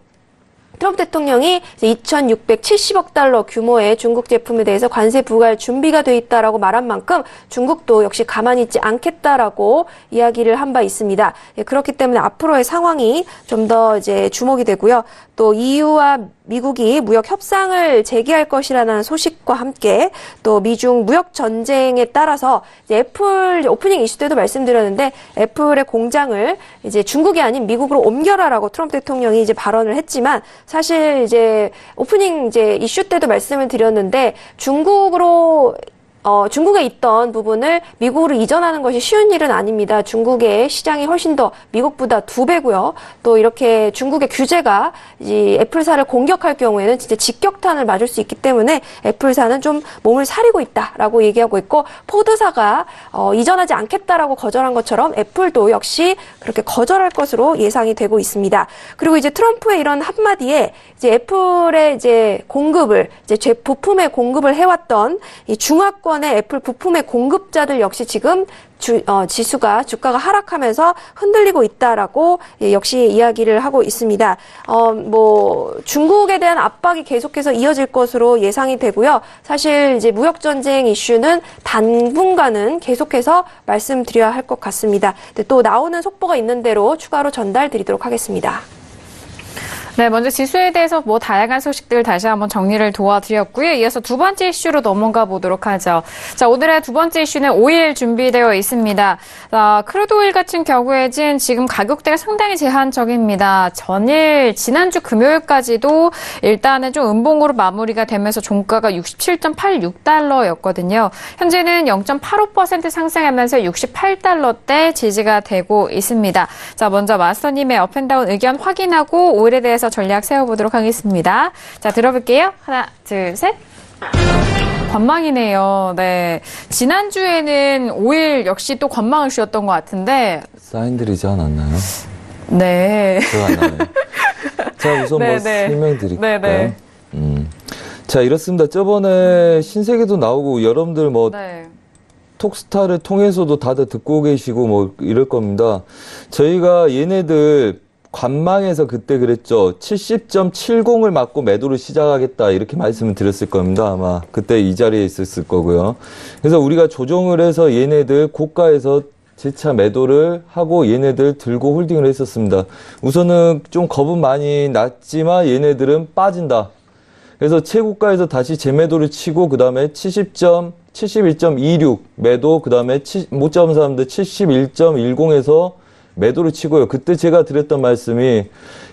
트럼프 대통령이 2,670억 달러 규모의 중국 제품에 대해서 관세 부과할 준비가 돼 있다라고 말한 만큼 중국도 역시 가만히 있지 않겠다라고 이야기를 한 바 있습니다. 그렇기 때문에 앞으로의 상황이 좀 더 이제 주목이 되고요. 또 EU와 미국이 무역 협상을 재개할 것이라는 소식과 함께 또 미중 무역 전쟁에 따라서 이제 애플 오프닝 이슈 때도 말씀드렸는데 애플의 공장을 이제 중국이 아닌 미국으로 옮겨라라고 트럼프 대통령이 이제 발언을 했지만 사실 이제 오프닝 이제 이슈 때도 말씀을 드렸는데 중국에 있던 부분을 미국으로 이전하는 것이 쉬운 일은 아닙니다. 중국의 시장이 훨씬 더 미국보다 2배고요. 또 이렇게 중국의 규제가 이 애플사를 공격할 경우에는 진짜 직격탄을 맞을 수 있기 때문에 애플사는 좀 몸을 사리고 있다라고 얘기하고 있고 포드사가 이전하지 않겠다라고 거절한 것처럼 애플도 역시 그렇게 거절할 것으로 예상이 되고 있습니다. 그리고 이제 트럼프의 이런 한마디에 이제 애플의 이제 공급을 이제 부품의 공급을 해왔던 이 중화권 애플 부품의 공급자들 역시 지금 주가가 하락하면서 흔들리고 있다라고 역시 이야기를 하고 있습니다. 중국에 대한 압박이 계속해서 이어질 것으로 예상이 되고요. 사실 이제 무역 전쟁 이슈는 당분간은 계속해서 말씀드려야 할 것 같습니다. 또 나오는 속보가 있는 대로 추가로 전달드리도록 하겠습니다. 네, 먼저 지수에 대해서 다양한 소식들 다시 한번 정리를 도와드렸고요. 이어서 두 번째 이슈로 넘어가 보도록 하죠. 자, 오늘의 두 번째 이슈는 오일 준비되어 있습니다. 크루드 오일 같은 경우에는 지금 가격대가 상당히 제한적입니다. 지난주 금요일까지도 일단은 좀 음봉으로 마무리가 되면서 종가가 67.86달러였거든요. 현재는 0.85% 상승하면서 68달러대 지지가 되고 있습니다. 자, 먼저 마스터님의 업앤다운 의견 확인하고 오일에 대해서 전략 세워보도록 하겠습니다. 자, 들어볼게요. 하나, 둘, 셋. 관망이네요. 네. 지난주에는 오일 역시 또 관망을 주셨던 것 같은데. 사인드리지 않았나요? 네. 제가 안 나네요. 자, 우선 설명드릴까요? 네네. 자, 이렇습니다. 저번에 신세계도 나오고 여러분들 네. 톡스타를 통해서도 다들 듣고 계시고 이럴 겁니다. 저희가 얘네들 관망에서 그때 그랬죠. 70.70을 맞고 매도를 시작하겠다 이렇게 말씀을 드렸을 겁니다. 아마 그때 이 자리에 있었을 거고요. 그래서 우리가 조정을 해서 얘네들 고가에서 재차 매도를 하고 얘네들 들고 홀딩을 했었습니다. 우선은 좀 겁은 많이 났지만 얘네들은 빠진다. 그래서 최고가에서 다시 재매도를 치고 그 다음에 71.26 매도 그 다음에 못 잡은 사람들 71.10에서 매도를 치고요. 그때 제가 드렸던 말씀이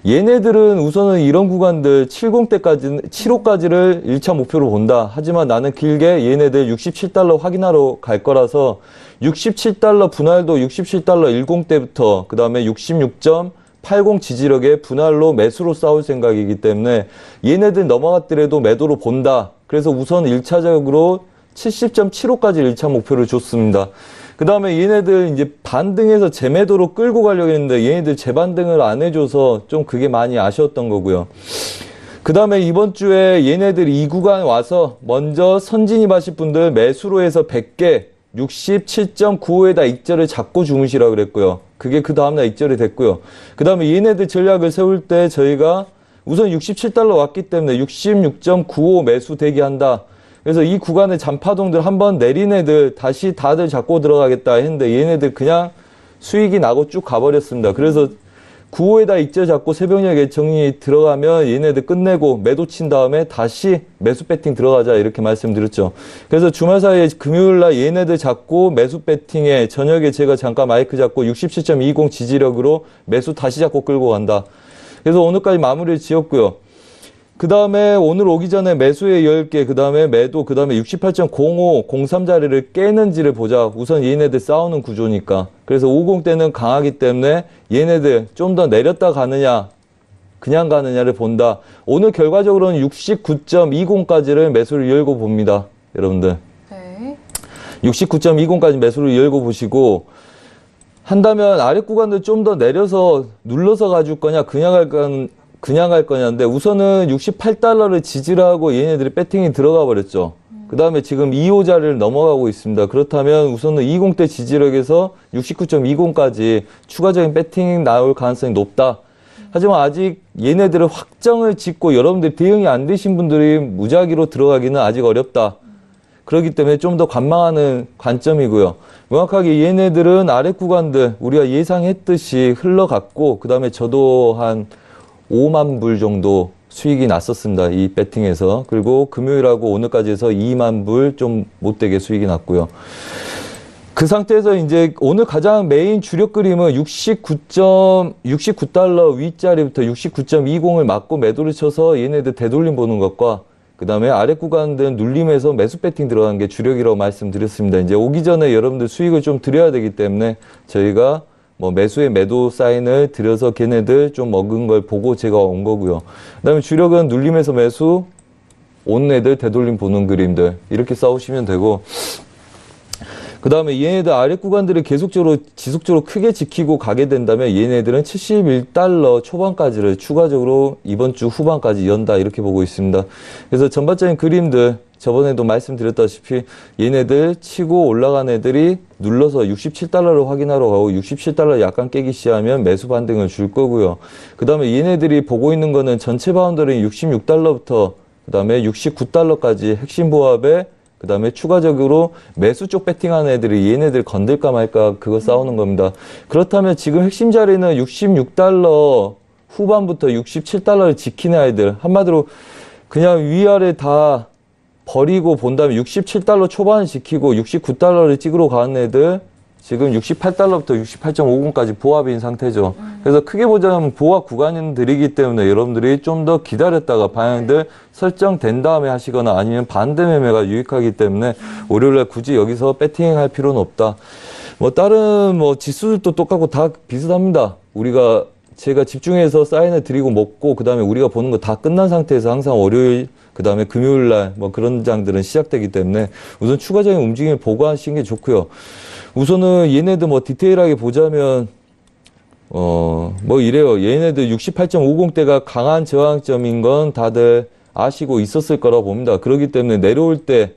얘네들은 우선은 이런 구간들 70대까지를 1차 목표로 본다. 하지만 나는 길게 얘네들 67달러 확인하러 갈 거라서 67달러 분할도 67달러 10대부터 그 다음에 66.80 지지력의 분할로 매수로 싸울 생각이기 때문에 얘네들 넘어갔더라도 매도로 본다. 그래서 우선 1차적으로 70.75까지 1차 목표를 줬습니다. 그 다음에 얘네들 이제 반등해서 재매도로 끌고 가려고 했는데 얘네들 재반등을 안 해줘서 좀 그게 많이 아쉬웠던 거고요. 그 다음에 이번 주에 얘네들 이 구간 와서 먼저 선진입하실 분들 매수로 해서 100개 67.95에다 익절을 잡고 주무시라고 그랬고요. 그게 그 다음날 익절이 됐고요. 그 다음에 얘네들 전략을 세울 때 저희가 우선 67달러 왔기 때문에 66.95 매수 대기한다. 그래서 이 구간의 잔파동들 한번 내린 애들 다시 다들 잡고 들어가겠다 했는데 얘네들 그냥 수익이 나고 쭉 가버렸습니다. 그래서 9호에다 익절 잡고 새벽녘에 정리 들어가면 얘네들 끝내고 매도 친 다음에 다시 매수 배팅 들어가자 이렇게 말씀드렸죠. 그래서 주말 사이에 금요일날 얘네들 잡고 매수 배팅에 저녁에 제가 잠깐 마이크 잡고 67.20 지지력으로 매수 다시 잡고 끌고 간다. 그래서 오늘까지 마무리를 지었고요. 그 다음에 오늘 오기 전에 매수에 10개, 그 다음에 매도, 그 다음에 68.05, 03자리를 깨는지를 보자. 우선 얘네들 싸우는 구조니까. 그래서 50대는 강하기 때문에 얘네들 좀 더 내렸다 가느냐, 그냥 가느냐를 본다. 오늘 결과적으로는 69.20까지를 매수를 열고 봅니다. 여러분들. 네. 69.20까지 매수를 열고 보시고, 한다면 아래 구간들 좀 더 내려서 눌러서 가줄 거냐, 그냥 갈 거냐인데 우선은 68달러를 지지를 하고 얘네들이 배팅이 들어가 버렸죠. 그 다음에 지금 2호 자리를 넘어가고 있습니다. 그렇다면 우선은 20대 지지력에서 69.20까지 추가적인 배팅이 나올 가능성이 높다. 하지만 아직 얘네들을 확정을 짓고 여러분들 대응이 안 되신 분들이 무작위로 들어가기는 아직 어렵다. 그렇기 때문에 좀 더 관망하는 관점이고요. 명확하게 얘네들은 아래 구간들 우리가 예상했듯이 흘러갔고 그 다음에 저도 한 5만 불 정도 수익이 났었습니다. 이 배팅에서. 그리고 금요일하고 오늘까지 해서 2만 불 좀 못되게 수익이 났고요. 그 상태에서 이제 오늘 가장 메인 주력 그림은 69달러 윗자리부터 69.20을 맞고 매도를 쳐서 얘네들 되돌림 보는 것과 그 다음에 아래 구간들 눌림에서 매수 배팅 들어간 게 주력이라고 말씀드렸습니다. 이제 오기 전에 여러분들 수익을 좀 드려야 되기 때문에 저희가 뭐 매수의 매도 사인을 드려서 걔네들 좀 먹은 걸 보고 제가 온 거고요. 그 다음에 주력은 눌림에서 매수, 온 애들 되돌림 보는 그림들 이렇게 싸우시면 되고, 그 다음에 얘네들 아래 구간들을 계속적으로 지속적으로 크게 지키고 가게 된다면 얘네들은 71달러 초반까지를 추가적으로 이번 주 후반까지 연다 이렇게 보고 있습니다. 그래서 전반적인 그림들 저번에도 말씀드렸다시피 얘네들 치고 올라간 애들이 눌러서 67달러를 확인하러 가고 67달러 약간 깨기 시작하면 매수 반등을 줄 거고요. 그 다음에 얘네들이 보고 있는 거는 전체 바운더링 66달러부터 그 다음에 69달러까지 핵심 보합에 그 다음에 추가적으로 매수 쪽 배팅하는 애들이 얘네들 건들까 말까 그거 싸우는 겁니다. 그렇다면 지금 핵심 자리는 66달러 후반부터 67달러를 지키는 아이들, 한마디로 그냥 위아래 다 버리고 본다면 67달러 초반을 지키고 69달러를 찍으러 가는 애들 지금 68달러부터 68.50까지 보합인 상태죠. 그래서 크게 보자면 보합 구간들이기 때문에 여러분들이 좀 더 기다렸다가 방향들 설정된 다음에 하시거나 아니면 반대 매매가 유익하기 때문에 월요일날 굳이 여기서 배팅할 필요는 없다. 뭐 다른 뭐 지수들도 똑같고 다 비슷합니다. 제가 집중해서 사인을 드리고 먹고 그 다음에 우리가 보는 거 다 끝난 상태에서 항상 월요일 그 다음에 금요일날 뭐 그런 장들은 시작되기 때문에 우선 추가적인 움직임을 보고 하시는 게 좋고요. 우선은 얘네들 뭐 디테일하게 보자면 뭐 이래요. 얘네들 68.50대가 강한 저항점인 건 다들 아시고 있었을 거라고 봅니다. 그렇기 때문에 내려올 때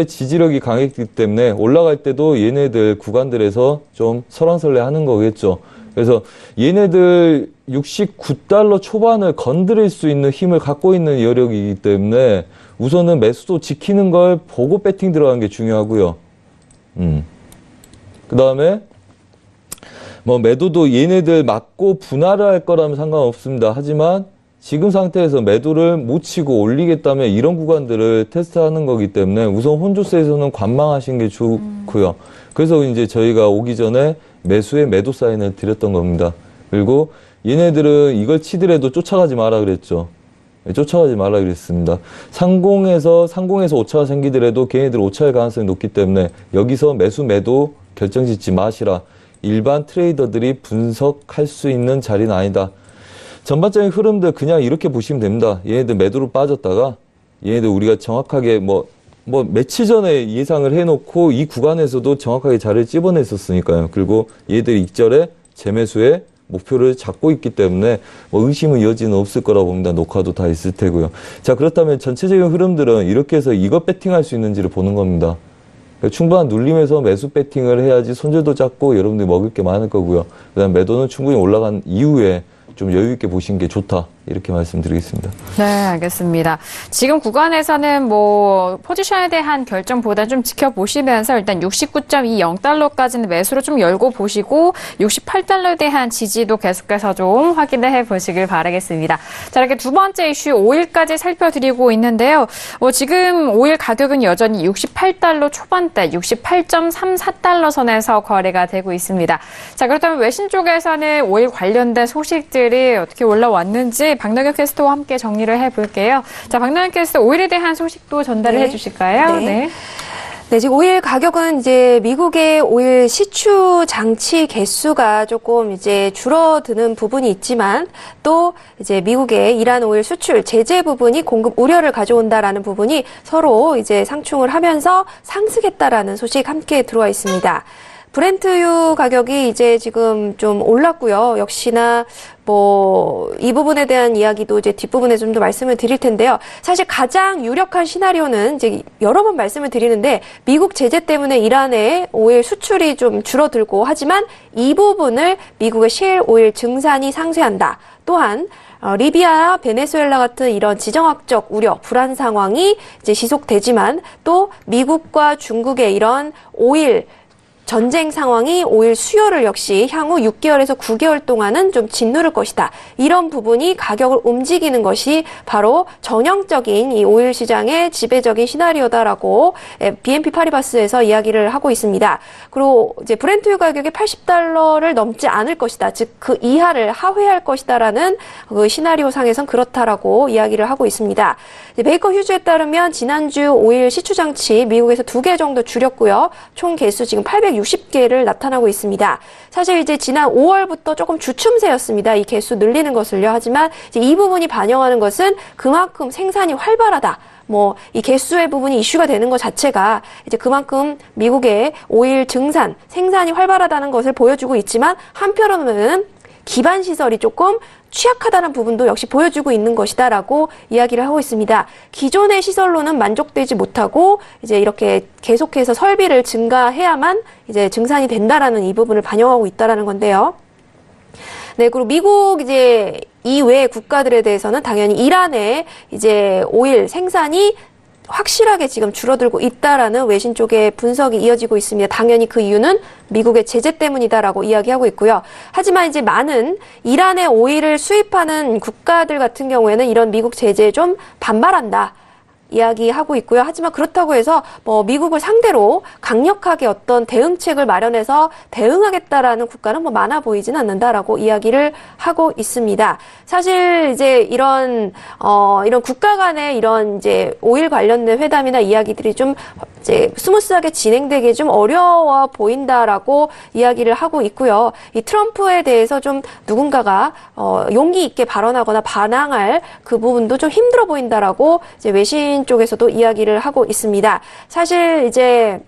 지지력이 강했기 때문에 올라갈 때도 얘네들 구간들에서 좀 설왕설래 하는 거겠죠. 그래서 얘네들 69달러 초반을 건드릴 수 있는 힘을 갖고 있는 여력이기 때문에 우선은 매수도 지키는 걸 보고 배팅 들어가는 게 중요하고요. 그 다음에 뭐 매도도 얘네들 맞고 분할을 할 거라면 상관없습니다. 하지만 지금 상태에서 매도를 못 치고 올리겠다면 이런 구간들을 테스트하는 거기 때문에 우선 혼조세에서는 관망하시는 게 좋고요. 그래서 이제 저희가 오기 전에 매수의 매도 사인을 드렸던 겁니다. 그리고 얘네들은 이걸 치더라도 쫓아가지 마라 그랬죠. 쫓아가지 말라 그랬습니다. 상공에서 오차가 생기더라도 걔네들 오차할 가능성이 높기 때문에 여기서 매수 매도 결정짓지 마시라. 일반 트레이더들이 분석할 수 있는 자리는 아니다. 전반적인 흐름들 그냥 이렇게 보시면 됩니다. 얘네들 매도로 빠졌다가 얘네들 우리가 정확하게 뭐 며칠 전에 예상을 해놓고 이 구간에서도 정확하게 자리를 찝어냈었으니까요. 그리고 얘들이 익절에 재매수에 목표를 잡고 있기 때문에 뭐 의심의 여지는 없을 거라고 봅니다. 녹화도 다 있을 테고요. 자, 그렇다면 전체적인 흐름들은 이렇게 해서 이거 배팅할 수 있는지를 보는 겁니다. 그러니까 충분한 눌림에서 매수 배팅을 해야지 손절도 작고 여러분들이 먹을 게 많을 거고요. 그 다음 매도는 충분히 올라간 이후에 좀 여유 있게 보시는 게 좋다. 이렇게 말씀드리겠습니다. 네, 알겠습니다. 지금 구간에서는 뭐 포지션에 대한 결정보다 좀 지켜보시면서 일단 69.20달러까지는 매수로 좀 열고 보시고 68달러에 대한 지지도 계속해서 좀 확인을 해보시길 바라겠습니다. 자, 이렇게 두 번째 이슈 오일까지 살펴드리고 있는데요. 지금 오일 가격은 여전히 68달러 초반대 68.34달러 선에서 거래가 되고 있습니다. 자, 그렇다면 외신 쪽에서는 오일 관련된 소식들이 어떻게 올라왔는지 박나경 캐스터와 함께 정리를 해볼게요. 자, 박나경 캐스터 오일에 대한 소식도 전달을 해주실까요? 네, 지금 오일 가격은 이제 미국의 오일 시추 장치 개수가 조금 이제 줄어드는 부분이 있지만 또 이제 미국의 이란 오일 수출 제재 부분이 공급 우려를 가져온다라는 부분이 서로 이제 상충을 하면서 상승했다라는 소식 함께 들어와 있습니다. 브렌트유 가격이 이제 지금 좀 올랐고요. 역시나 이 부분에 대한 이야기도 이제 뒷부분에 좀 더 말씀을 드릴 텐데요. 사실 가장 유력한 시나리오는 이제 여러 번 말씀을 드리는데 미국 제재 때문에 이란의 오일 수출이 좀 줄어들고 하지만 이 부분을 미국의 셰일 오일 증산이 상쇄한다. 또한 리비아와 베네수엘라 같은 이런 지정학적 우려, 불안 상황이 이제 지속되지만 또 미국과 중국의 이런 오일 전쟁 상황이 오일 수요를 역시 향후 6개월에서 9개월 동안은 좀 짓누를 것이다. 이런 부분이 가격을 움직이는 것이 바로 전형적인 이 오일 시장의 지배적인 시나리오다라고 BNP 파리바스에서 이야기를 하고 있습니다. 그리고 이제 브렌트유 가격이 $80를 넘지 않을 것이다. 즉 그 이하를 하회할 것이다라는 그 시나리오 상에선 그렇다라고 이야기를 하고 있습니다. 베이커 휴즈에 따르면 지난주 오일 시추장치 미국에서 2개 정도 줄였고요. 총 개수 지금 860개를 나타나고 있습니다. 사실 이제 지난 5월부터 조금 주춤세였습니다. 이 개수 늘리는 것을요. 하지만 이제 이 부분이 반영하는 것은 그만큼 생산이 활발하다. 이 개수의 부분이 이슈가 되는 것 자체가 이제 그만큼 미국의 오일 증산, 생산이 활발하다는 것을 보여주고 있지만 한편으로는 기반 시설이 조금 취약하다는 부분도 역시 보여주고 있는 것이다라고 이야기를 하고 있습니다. 기존의 시설로는 만족되지 못하고 이제 이렇게 계속해서 설비를 증가해야만 이제 증산이 된다라는 이 부분을 반영하고 있다라는 건데요. 네, 그리고 미국 이제 이외의 국가들에 대해서는 당연히 이란의 이제 오일 생산이 확실하게 지금 줄어들고 있다라는 외신 쪽의 분석이 이어지고 있습니다. 당연히 그 이유는 미국의 제재 때문이다라고 이야기하고 있고요. 하지만 이제 많은 이란의 오일을 수입하는 국가들 같은 경우에는 이런 미국 제재에 좀 반발한다. 이야기하고 있고요. 하지만 그렇다고 해서 미국을 상대로 강력하게 어떤 대응책을 마련해서 대응하겠다라는 국가는 많아 보이진 않는다라고 이야기를 하고 있습니다. 사실 이제 이런 국가 간의 이런 이제 오일 관련된 회담이나 이야기들이 좀 이제 스무스하게 진행되기 좀 어려워 보인다라고 이야기를 하고 있고요. 이 트럼프에 대해서 좀 누군가가 용기 있게 발언하거나 반항할 그 부분도 좀 힘들어 보인다라고 이제 외신 쪽에서도 이야기를 하고 있습니다. 사실 이제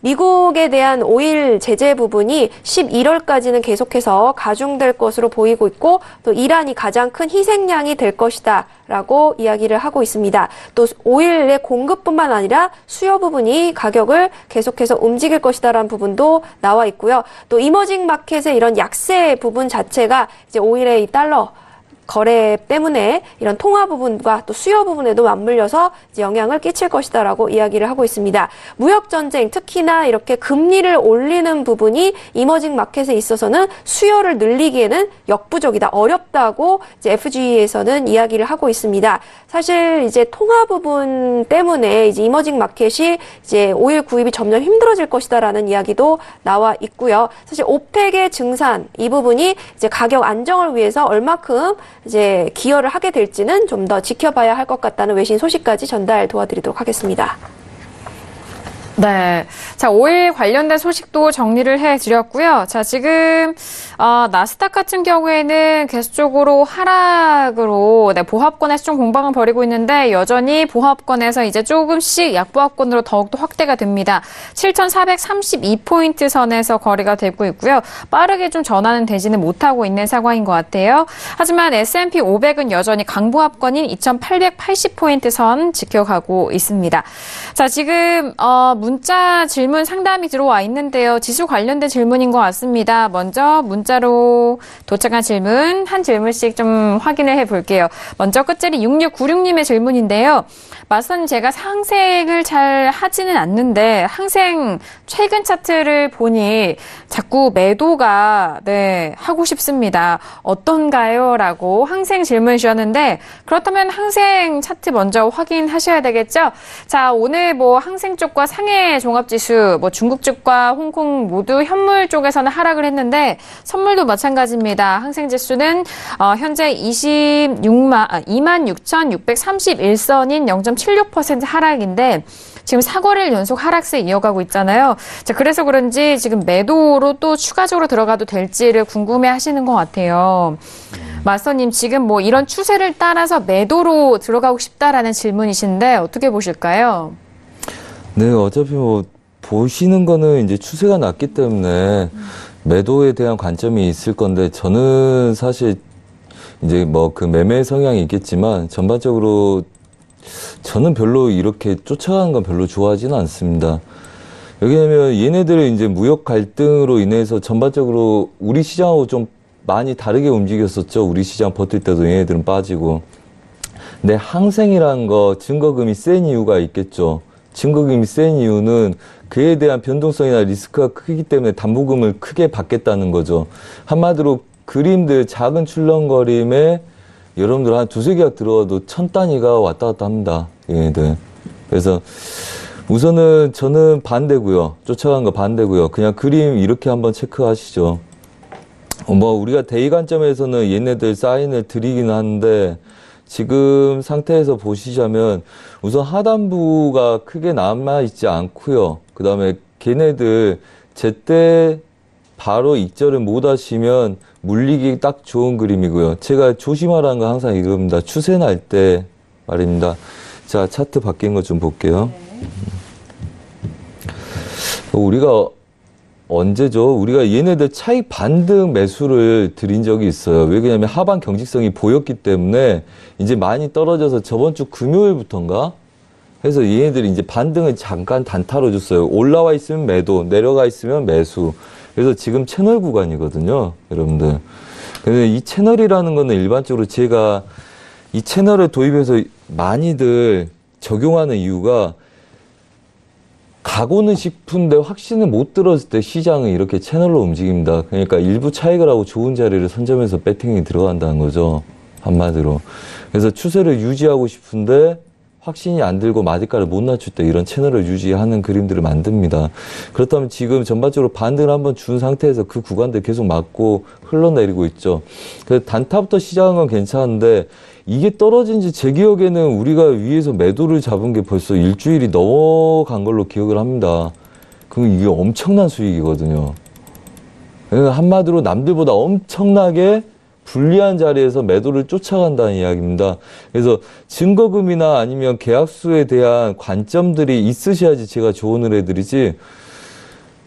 미국에 대한 오일 제재 부분이 11월까지는 계속해서 가중될 것으로 보이고 있고, 또 이란이 가장 큰 희생양이 될 것이다 라고 이야기를 하고 있습니다. 또 오일의 공급뿐만 아니라 수요 부분이 가격을 계속해서 움직일 것이다라는 부분도 나와 있고요. 또 이머징 마켓의 이런 약세 부분 자체가 이제 오일의 이 달러 거래 때문에 이런 통화 부분과 또 수요 부분에도 맞물려서 이제 영향을 끼칠 것이다라고 이야기를 하고 있습니다. 무역 전쟁, 특히나 이렇게 금리를 올리는 부분이 이머징 마켓에 있어서는 수요를 늘리기에는 역부족이다, 어렵다고 이제 FGE에서는 이야기를 하고 있습니다. 사실 이제 통화 부분 때문에 이제 이머징 마켓이 이제 오일 구입이 점점 힘들어질 것이다라는 이야기도 나와 있고요. 사실 오펙의 증산 이 부분이 이제 가격 안정을 위해서 얼마큼 이제 기여를 하게 될지는 좀 더 지켜봐야 할 것 같다는 외신 소식까지 전달 도와드리도록 하겠습니다. 네. 자, 오일 관련된 소식도 정리를 해드렸고요. 자, 지금, 나스닥 같은 경우에는 계속적으로 하락으로, 보합권에서 좀 공방을 벌이고 있는데, 여전히 보합권에서 이제 조금씩 약보합권으로 더욱더 확대가 됩니다. 7,432포인트 선에서 거래가 되고 있고요. 빠르게 좀 전환은 되지는 못하고 있는 상황인 것 같아요. 하지만 S&P 500은 여전히 강보합권인 2,880포인트 선 지켜가고 있습니다. 자, 지금, 문자 질문 상담이 들어와 있는데요. 지수 관련된 질문인 것 같습니다. 먼저 문자로 도착한 질문 한 질문씩 좀 확인을 해볼게요. 먼저 끝자리 6696님의 질문인데요. 맞선 제가 상생을 잘 하지는 않는데 항생 최근 차트를 보니 자꾸 매도가 하고 싶습니다. 어떤가요? 라고 항생 질문 주셨는데 그렇다면 항생 차트 먼저 확인하셔야 되겠죠? 자, 오늘 항생 쪽과 상해 종합지수, 중국 쪽과 홍콩 모두 현물 쪽에서는 하락을 했는데 선물도 마찬가지입니다. 항생지수는 현재 26,631선인 0.76% 하락인데 지금 4거래일 연속 하락세 이어가고 있잖아요. 자, 그래서 그런지 지금 매도로 또 추가적으로 들어가도 될지를 궁금해 하시는 것 같아요. 마스터님, 지금 이런 추세를 따라서 매도로 들어가고 싶다라는 질문이신데 어떻게 보실까요? 네, 어차피 보시는 거는 이제 추세가 낮기 때문에 매도에 대한 관점이 있을 건데, 저는 사실 이제 그 매매 성향이 있겠지만, 전반적으로 저는 별로 이렇게 쫓아가는 건 별로 좋아하지는 않습니다. 왜냐면 얘네들은 이제 무역 갈등으로 인해서 전반적으로 우리 시장하고 좀 많이 다르게 움직였었죠. 우리 시장 버틸 때도 얘네들은 빠지고. 근데 항생이라는 거 증거금이 센 이유가 있겠죠. 증거금이 센 이유는 그에 대한 변동성이나 리스크가 크기 때문에 담보금을 크게 받겠다는 거죠. 한마디로 그림들 작은 출렁거림에 여러분들 한 두세 계약 들어가도 1000단위가 왔다 갔다 합니다. 얘네들. 그래서 우선은 저는 반대고요. 쫓아간 거 반대고요. 그냥 그림 이렇게 한번 체크하시죠. 뭐 우리가 대의 관점에서는 얘네들 사인을 드리긴 하는데 지금 상태에서 보시자면 우선 하단부가 크게 남아있지 않고요. 그 다음에 걔네들 제때 바로 익절을 못 하시면 물리기 딱 좋은 그림이고요. 제가 조심하라는 건 항상 이겁니다. 추세 날 때 말입니다. 자, 차트 바뀐 거 좀 볼게요. 우리가 언제죠? 우리가 얘네들 차익 반등 매수를 드린 적이 있어요. 왜 그러냐면 하반 경직성이 보였기 때문에 이제 많이 떨어져서 저번 주 금요일부터인가? 해서 얘네들이 이제 반등을 잠깐 단타로 줬어요. 올라와 있으면 매도, 내려가 있으면 매수. 그래서 지금 채널 구간이거든요, 여러분들. 근데 이 채널이라는 거는 일반적으로 제가 이 채널을 도입해서 많이들 적용하는 이유가 가고는 싶은데 확신을 못 들었을 때 시장은 이렇게 채널로 움직입니다. 그러니까 일부 차익을 하고 좋은 자리를 선점해서 배팅이 들어간다는 거죠. 한마디로. 그래서 추세를 유지하고 싶은데 확신이 안 들고 마디가를 못 낮출 때 이런 채널을 유지하는 그림들을 만듭니다. 그렇다면 지금 전반적으로 반등을 한번 준 상태에서 그 구간들 계속 맞고 흘러내리고 있죠. 그래서 단타부터 시작한 건 괜찮은데 이게 떨어진 지 제 기억에는 우리가 위에서 매도를 잡은 게 벌써 일주일이 넘어간 걸로 기억을 합니다. 그럼 이게 엄청난 수익이거든요. 한마디로 남들보다 엄청나게 불리한 자리에서 매도를 쫓아간다는 이야기입니다. 그래서 증거금이나 아니면 계약수에 대한 관점들이 있으셔야지 제가 조언을 해드리지,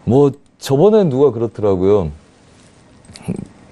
뭐 저번에 누가 그렇더라고요.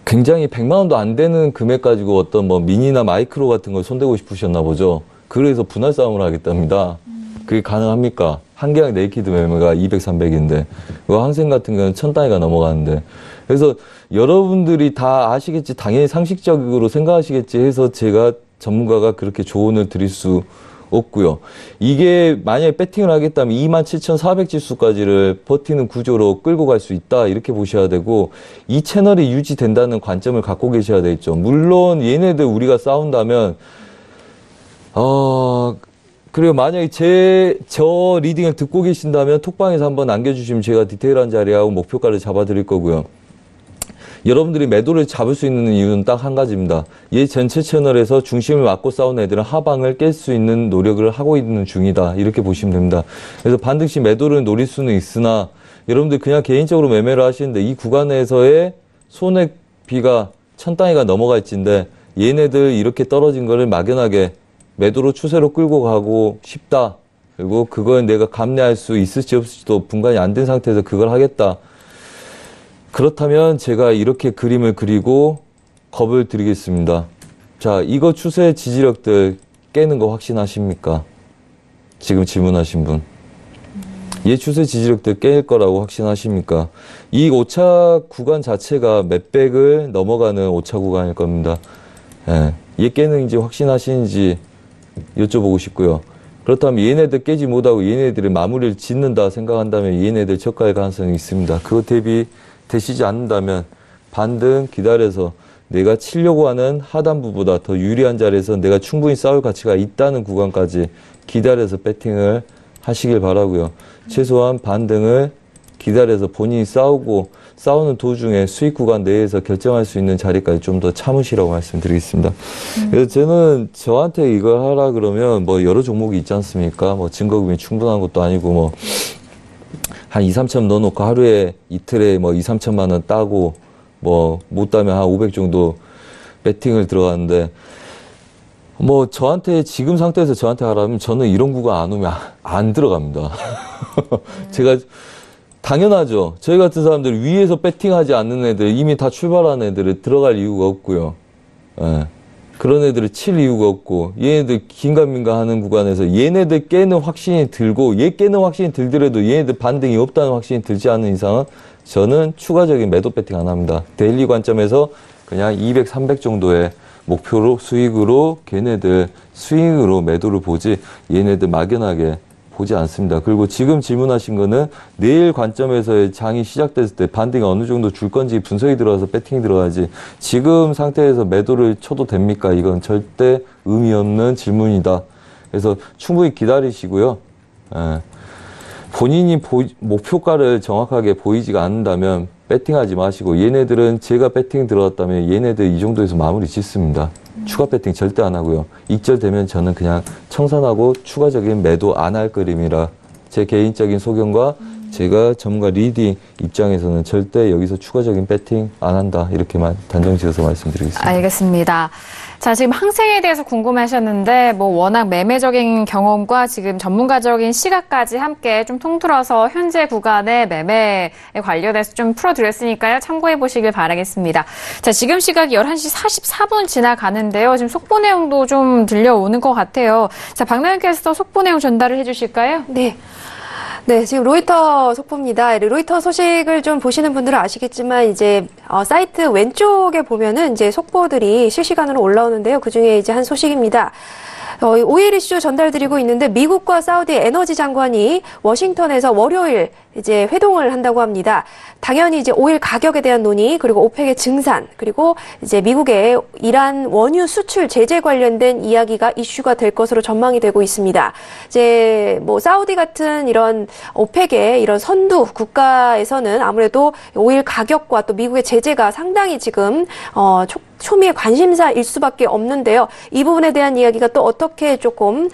굉장히 100만 원도 안 되는 금액 가지고 어떤 뭐 미니나 마이크로 같은 걸 손대고 싶으셨나 보죠. 그래서 분할 싸움을 하겠답니다. 그게 가능합니까? 한 계약 네이키드 매매가 200, 300인데 항생 같은 경우는 1000단위가 넘어가는데, 그래서 여러분들이 다 아시겠지, 당연히 상식적으로 생각하시겠지 해서 제가 전문가가 그렇게 조언을 드릴 수 없고요. 이게 만약에 배팅을 하겠다면 27,400 지수까지를 버티는 구조로 끌고 갈 수 있다, 이렇게 보셔야 되고, 이 채널이 유지된다는 관점을 갖고 계셔야 되겠죠. 물론 얘네들 우리가 싸운다면 그리고 만약에 저 리딩을 듣고 계신다면 톡방에서 한번 남겨주시면 제가 디테일한 자리하고 목표가를 잡아드릴 거고요. 여러분들이 매도를 잡을 수 있는 이유는 딱 한 가지입니다. 얘 전체 채널에서 중심을 맞고 싸우는 애들은 하방을 깰 수 있는 노력을 하고 있는 중이다, 이렇게 보시면 됩니다. 그래서 반드시 매도를 노릴 수는 있으나 여러분들 그냥 개인적으로 매매를 하시는데 이 구간에서의 손해비가 1000단위가 넘어갈지인데 얘네들 이렇게 떨어진 거를 막연하게 매도로 추세로 끌고 가고 싶다, 그리고 그걸 내가 감내할 수 있을지 없을지도 분간이 안 된 상태에서 그걸 하겠다, 그렇다면 제가 이렇게 그림을 그리고 겁을 드리겠습니다. 자, 이거 추세 지지력들 깨는 거 확신하십니까? 지금 질문하신 분. 얘 추세 지지력들 깰 거라고 확신하십니까? 이 오차 구간 자체가 몇백을 넘어가는 오차 구간일 겁니다. 예. 얘 깨는지 확신하시는지 여쭤보고 싶고요. 그렇다면 얘네들 깨지 못하고 얘네들의 마무리를 짓는다 생각한다면 얘네들 저가의 가능성이 있습니다. 그거 대비되시지 않는다면 반등 기다려서 내가 치려고 하는 하단부보다 더 유리한 자리에서 내가 충분히 싸울 가치가 있다는 구간까지 기다려서 배팅을 하시길 바라고요. 최소한 반등을 기다려서 본인이 싸우는 도중에 수익 구간 내에서 결정할 수 있는 자리까지 좀 더 참으시라고 말씀드리겠습니다. 그래서 저는 저한테 이걸 하라 그러면 뭐 여러 종목이 있지 않습니까? 뭐 증거금이 충분한 것도 아니고 뭐 한 2, 3천 넣어놓고 하루에 이틀에 뭐 2, 3천만 원 따고 뭐 못 따면 한 500 정도 배팅을 들어가는데, 뭐 저한테 지금 상태에서 저한테 하라면 저는 이런 구간 안 오면 안 들어갑니다. 제가 당연하죠. 저희 같은 사람들 위에서 배팅하지 않는 애들, 이미 다 출발한 애들을 들어갈 이유가 없고요. 예. 그런 애들을 칠 이유가 없고, 얘네들 긴가민가 하는 구간에서 얘네들 깨는 확신이 들고, 얘 깨는 확신이 들더라도 얘네들 반등이 없다는 확신이 들지 않는 이상은 저는 추가적인 매도 배팅 안 합니다. 데일리 관점에서 그냥 200, 300 정도의 목표로 수익으로 걔네들 수익으로 매도를 보지, 얘네들 막연하게 보지 않습니다. 그리고 지금 질문하신 거는 내일 관점에서의 장이 시작됐을 때 반등이 어느 정도 줄 건지 분석이 들어가서 배팅이 들어가지 지금 상태에서 매도를 쳐도 됩니까? 이건 절대 의미 없는 질문이다. 그래서 충분히 기다리시고요. 본인이 목표가를 정확하게 보이지가 않는다면 배팅하지 마시고 얘네들은 제가 배팅 들어갔다면 얘네들 이 정도에서 마무리 짓습니다. 추가 배팅 절대 안 하고요. 익절되면 저는 그냥 청산하고 추가적인 매도 안 할 그림이라 제 개인적인 소견과 제가 전문가 리딩 입장에서는 절대 여기서 추가적인 배팅 안 한다. 이렇게만 단정 지어서 말씀드리겠습니다. 알겠습니다. 자, 지금 항생에 대해서 궁금하셨는데 뭐 워낙 매매적인 경험과 지금 전문가적인 시각까지 함께 좀 통틀어서 현재 구간의 매매에 관련해서 좀 풀어드렸으니까요. 참고해 보시길 바라겠습니다. 자, 지금 시각이 11시 44분 지나가는데요. 지금 속보 내용도 좀 들려오는 것 같아요. 자, 박나영 캐스터 속보 내용 전달을 해주실까요? 네, 지금 로이터 속보입니다. 로이터 소식을 좀 보시는 분들은 아시겠지만 이제 사이트 왼쪽에 보면은 이제 속보들이 실시간으로 올라오는데요. 그 중에 이제 한 소식입니다. 5일 이슈 전달드리고 있는데 미국과 사우디 에너지 장관이 워싱턴에서 월요일 이제 회동을 한다고 합니다. 당연히 이제 오일 가격에 대한 논의, 그리고 오펙의 증산, 그리고 이제 미국의 이란 원유 수출 제재 관련된 이야기가 이슈가 될 것으로 전망이 되고 있습니다. 이제 뭐 사우디 같은 이런 오펙의 이런 선두 국가에서는 아무래도 오일 가격과 또 미국의 제재가 상당히 지금 초미의 관심사일 수밖에 없는데요. 이 부분에 대한 이야기가 또 어떻게 조금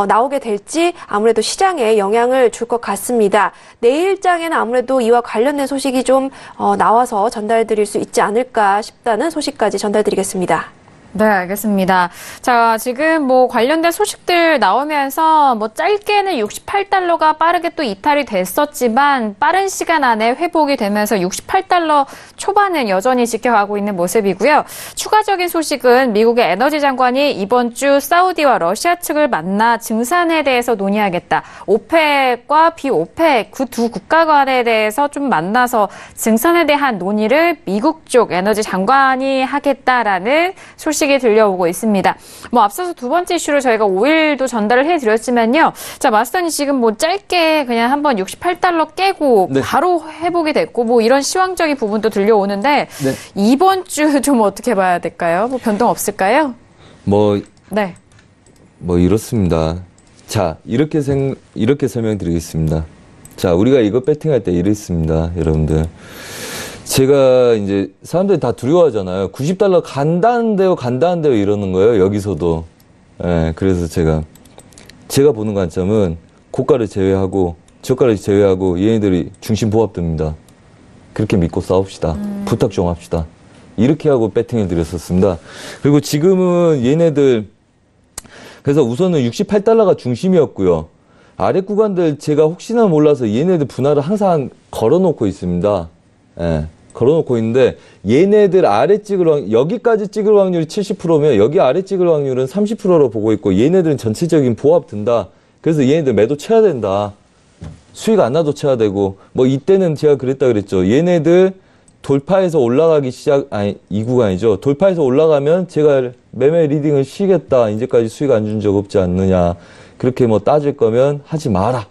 나오게 될지 아무래도 시장에 영향을 줄 것 같습니다. 내일장에는 아무래도 이와 관련된 소식이 좀 나와서 전달드릴 수 있지 않을까 싶다는 소식까지 전달드리겠습니다. 네, 알겠습니다. 자, 지금 뭐 관련된 소식들 나오면서 뭐 짧게는 68달러가 빠르게 또 이탈이 됐었지만 빠른 시간 안에 회복이 되면서 68달러 초반은 여전히 지켜가고 있는 모습이고요. 추가적인 소식은 미국의 에너지 장관이 이번 주 사우디와 러시아 측을 만나 증산에 대해서 논의하겠다. 오펙과 비오펙 그 두 국가 간에 대해서 좀 만나서 증산에 대한 논의를 미국 쪽 에너지 장관이 하겠다라는 소식이 들려오고 있습니다. 뭐 앞서서 두 번째 이슈로 저희가 5일도 전달을 해드렸지만요. 자, 마스터님 지금 뭐 짧게 그냥 한번 68달러 깨고 네. 바로 회복이 됐고 뭐 이런 시황적인 부분도 들려오는데 네. 이번 주 좀 어떻게 봐야 될까요? 뭐 변동 없을까요? 네. 이렇습니다. 자, 이렇게 설명드리겠습니다. 자, 우리가 이거 배팅할 때 이랬습니다, 여러분들. 제가 이제 사람들이 다 두려워하잖아요. 90달러 간다는데요 이러는 거예요. 여기서도. 예, 그래서 제가 보는 관점은 고가를 제외하고 저가를 제외하고 얘네들이 중심 보합됩니다. 그렇게 믿고 싸웁시다. 부탁 좀 합시다. 이렇게 하고 배팅을 드렸었습니다. 그리고 지금은 얘네들 그래서 우선은 68달러가 중심이었고요. 아래 구간들 제가 혹시나 몰라서 얘네들 분할을 항상 걸어놓고 있습니다. 예. 걸어놓고 있는데 얘네들 아래 여기까지 찍을 확률이 70%면 여기 아래 찍을 확률은 30%로 보고 있고 얘네들은 전체적인 보합 든다. 그래서 얘네들 매도 쳐야 된다. 수익 안 나도 쳐야 되고 뭐 이때는 제가 그랬다 그랬죠. 얘네들 돌파해서 올라가기 이 구간이죠. 돌파해서 올라가면 제가 매매 리딩을 쉬겠다. 이제까지 수익 안 준 적 없지 않느냐. 그렇게 뭐 따질 거면 하지 마라.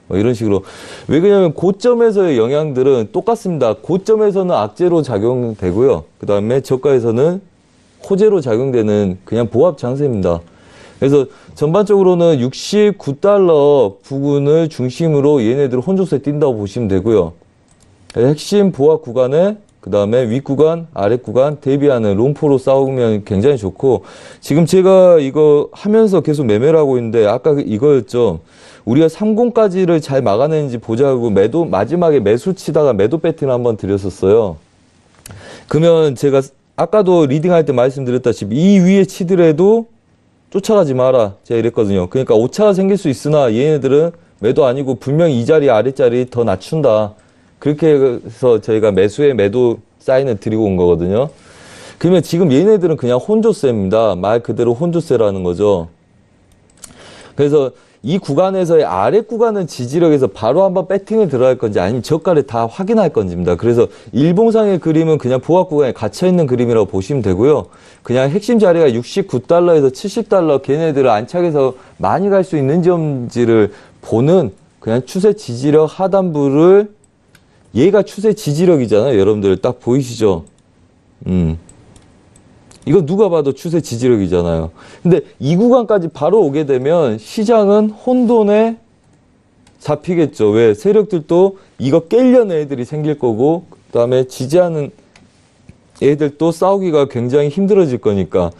뭐 이런 식으로. 왜 그러냐면 고점에서의 영향들은 똑같습니다. 고점에서는 악재로 작용되고요. 그 다음에 저가에서는 호재로 작용되는 그냥 보합 장세입니다. 그래서 전반적으로는 69달러 부근을 중심으로 얘네들 혼조세 뛴다고 보시면 되고요. 핵심 보합 구간에 그 다음에 윗구간, 아랫구간 대비하는 롱포로 싸우면 굉장히 좋고 지금 제가 이거 하면서 계속 매매를 하고 있는데 아까 이거였죠. 우리가 30까지를 잘 막아내는지 보자고 마지막에 매수 치다가 매도 배팅을 한번 드렸었어요. 그러면 제가 아까도 리딩할 때 말씀드렸다시피 이 위에 치더라도 쫓아가지 마라. 제가 이랬거든요. 그러니까 오차가 생길 수 있으나 얘네들은 매도 아니고 분명히 이 자리 아랫자리 더 낮춘다. 그렇게 해서 저희가 매수에 매도 사인을 드리고 온 거거든요. 그러면 지금 얘네들은 그냥 혼조세입니다. 말 그대로 혼조세라는 거죠. 그래서 이 구간에서의 아래 구간은 지지력에서 바로 한번 배팅을 들어갈 건지 아니면 저가를 다 확인할 건지입니다. 그래서 일봉상의 그림은 그냥 보합 구간에 갇혀있는 그림이라고 보시면 되고요. 그냥 핵심 자리가 69달러에서 70달러 걔네들을 안착해서 많이 갈 수 있는지 없는지를 보는 그냥 추세 지지력 하단부를 얘가 추세 지지력이잖아요. 여러분들 딱 보이시죠? 이거 누가 봐도 추세 지지력이잖아요. 근데 이 구간까지 바로 오게 되면 시장은 혼돈에 잡히겠죠. 왜? 세력들도 이거 깨려는 애들이 생길 거고, 그 다음에 지지하는 애들도 싸우기가 굉장히 힘들어질 거니까.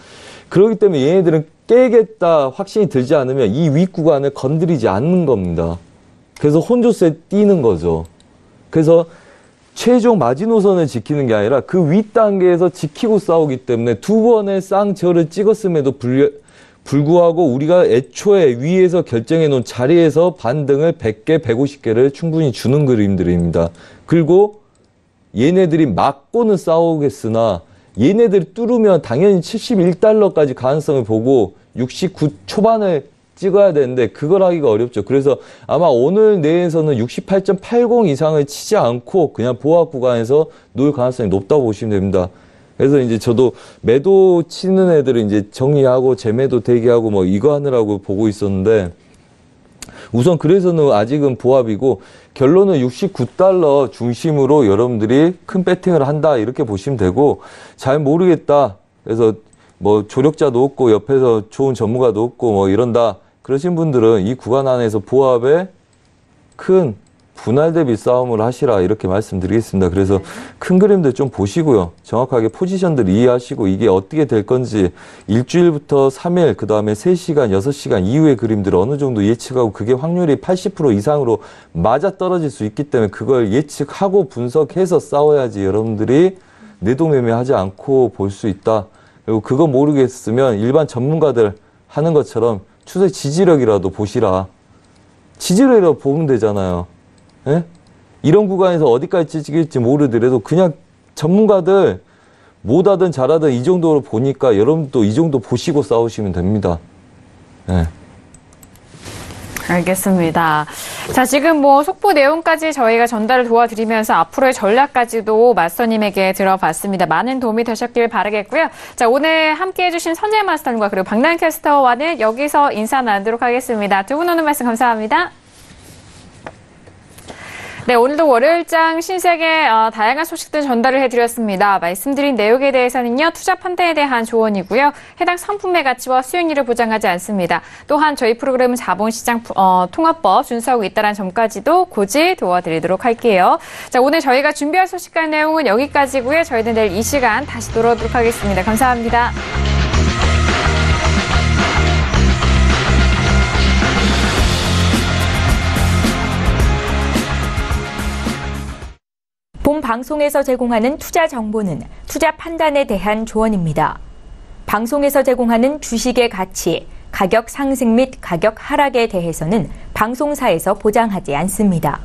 그렇기 때문에 얘네들은 깨겠다 확신이 들지 않으면 이 윗구간을 건드리지 않는 겁니다. 그래서 혼조세에 뛰는 거죠. 그래서 최종 마지노선을 지키는 게 아니라 그 윗단계에서 지키고 싸우기 때문에 두 번의 쌍저를 찍었음에도 불구하고 우리가 애초에 위에서 결정해 놓은 자리에서 반등을 100개, 150개를 충분히 주는 그림들입니다. 그리고 얘네들이 막고는 싸우겠으나 얘네들이 뚫으면 당연히 71달러까지 가능성을 보고 69 초반을 찍어야 되는데 그걸 하기가 어렵죠. 그래서 아마 오늘 내에서는 68.80 이상을 치지 않고 그냥 보합 구간에서 놓을 가능성이 높다고 보시면 됩니다. 그래서 이제 저도 매도 치는 애들을 이제 정리하고 재매도 대기하고 뭐 이거 하느라고 보고 있었는데 우선 그래서는 아직은 보합이고 결론은 69달러 중심으로 여러분들이 큰 배팅을 한다 이렇게 보시면 되고 잘 모르겠다. 그래서 뭐 조력자도 없고 옆에서 좋은 전문가도 없고 뭐 이런다. 그러신 분들은 이 구간 안에서 보합에 큰 분할 대비 싸움을 하시라 이렇게 말씀드리겠습니다. 그래서 큰 그림들 좀 보시고요. 정확하게 포지션들 이해하시고 이게 어떻게 될 건지 일주일부터 3일 그 다음에 3시간, 6시간 이후의 그림들을 어느 정도 예측하고 그게 확률이 80% 이상으로 맞아떨어질 수 있기 때문에 그걸 예측하고 분석해서 싸워야지 여러분들이 내동매매하지 않고 볼 수 있다. 그리고 그거 모르겠으면 일반 전문가들 하는 것처럼 추세 지지력이라도 보시라. 지지력이라도 보면 되잖아요. 예? 이런 구간에서 어디까지 찍힐지 모르더라도 그냥 전문가들 못하든 잘하든 이 정도로 보니까 여러분도 이 정도 보시고 싸우시면 됩니다. 예. 알겠습니다. 자, 지금 뭐 속보 내용까지 저희가 전달을 도와드리면서 앞으로의 전략까지도 마스터님에게 들어봤습니다. 많은 도움이 되셨길 바라겠고요. 자, 오늘 함께 해주신 선재 마스터님과 그리고 박나연 캐스터와는 여기서 인사 나누도록 하겠습니다. 두 분 오늘 말씀 감사합니다. 네, 오늘도 월요일장 신세계 다양한 소식들 전달을 해드렸습니다. 말씀드린 내용에 대해서는요, 투자 판단에 대한 조언이고요. 해당 상품의 가치와 수익률을 보장하지 않습니다. 또한 저희 프로그램은 자본시장 통합법 준수하고 있다는 점까지도 고지 도와드리도록 할게요. 자, 오늘 저희가 준비한 소식과 내용은 여기까지고요. 저희는 내일 이 시간 다시 돌아오도록 하겠습니다. 감사합니다. 본 방송에서 제공하는 투자 정보는 투자 판단에 대한 조언입니다. 방송에서 제공하는 주식의 가치, 가격 상승 및 가격 하락에 대해서는 방송사에서 보장하지 않습니다.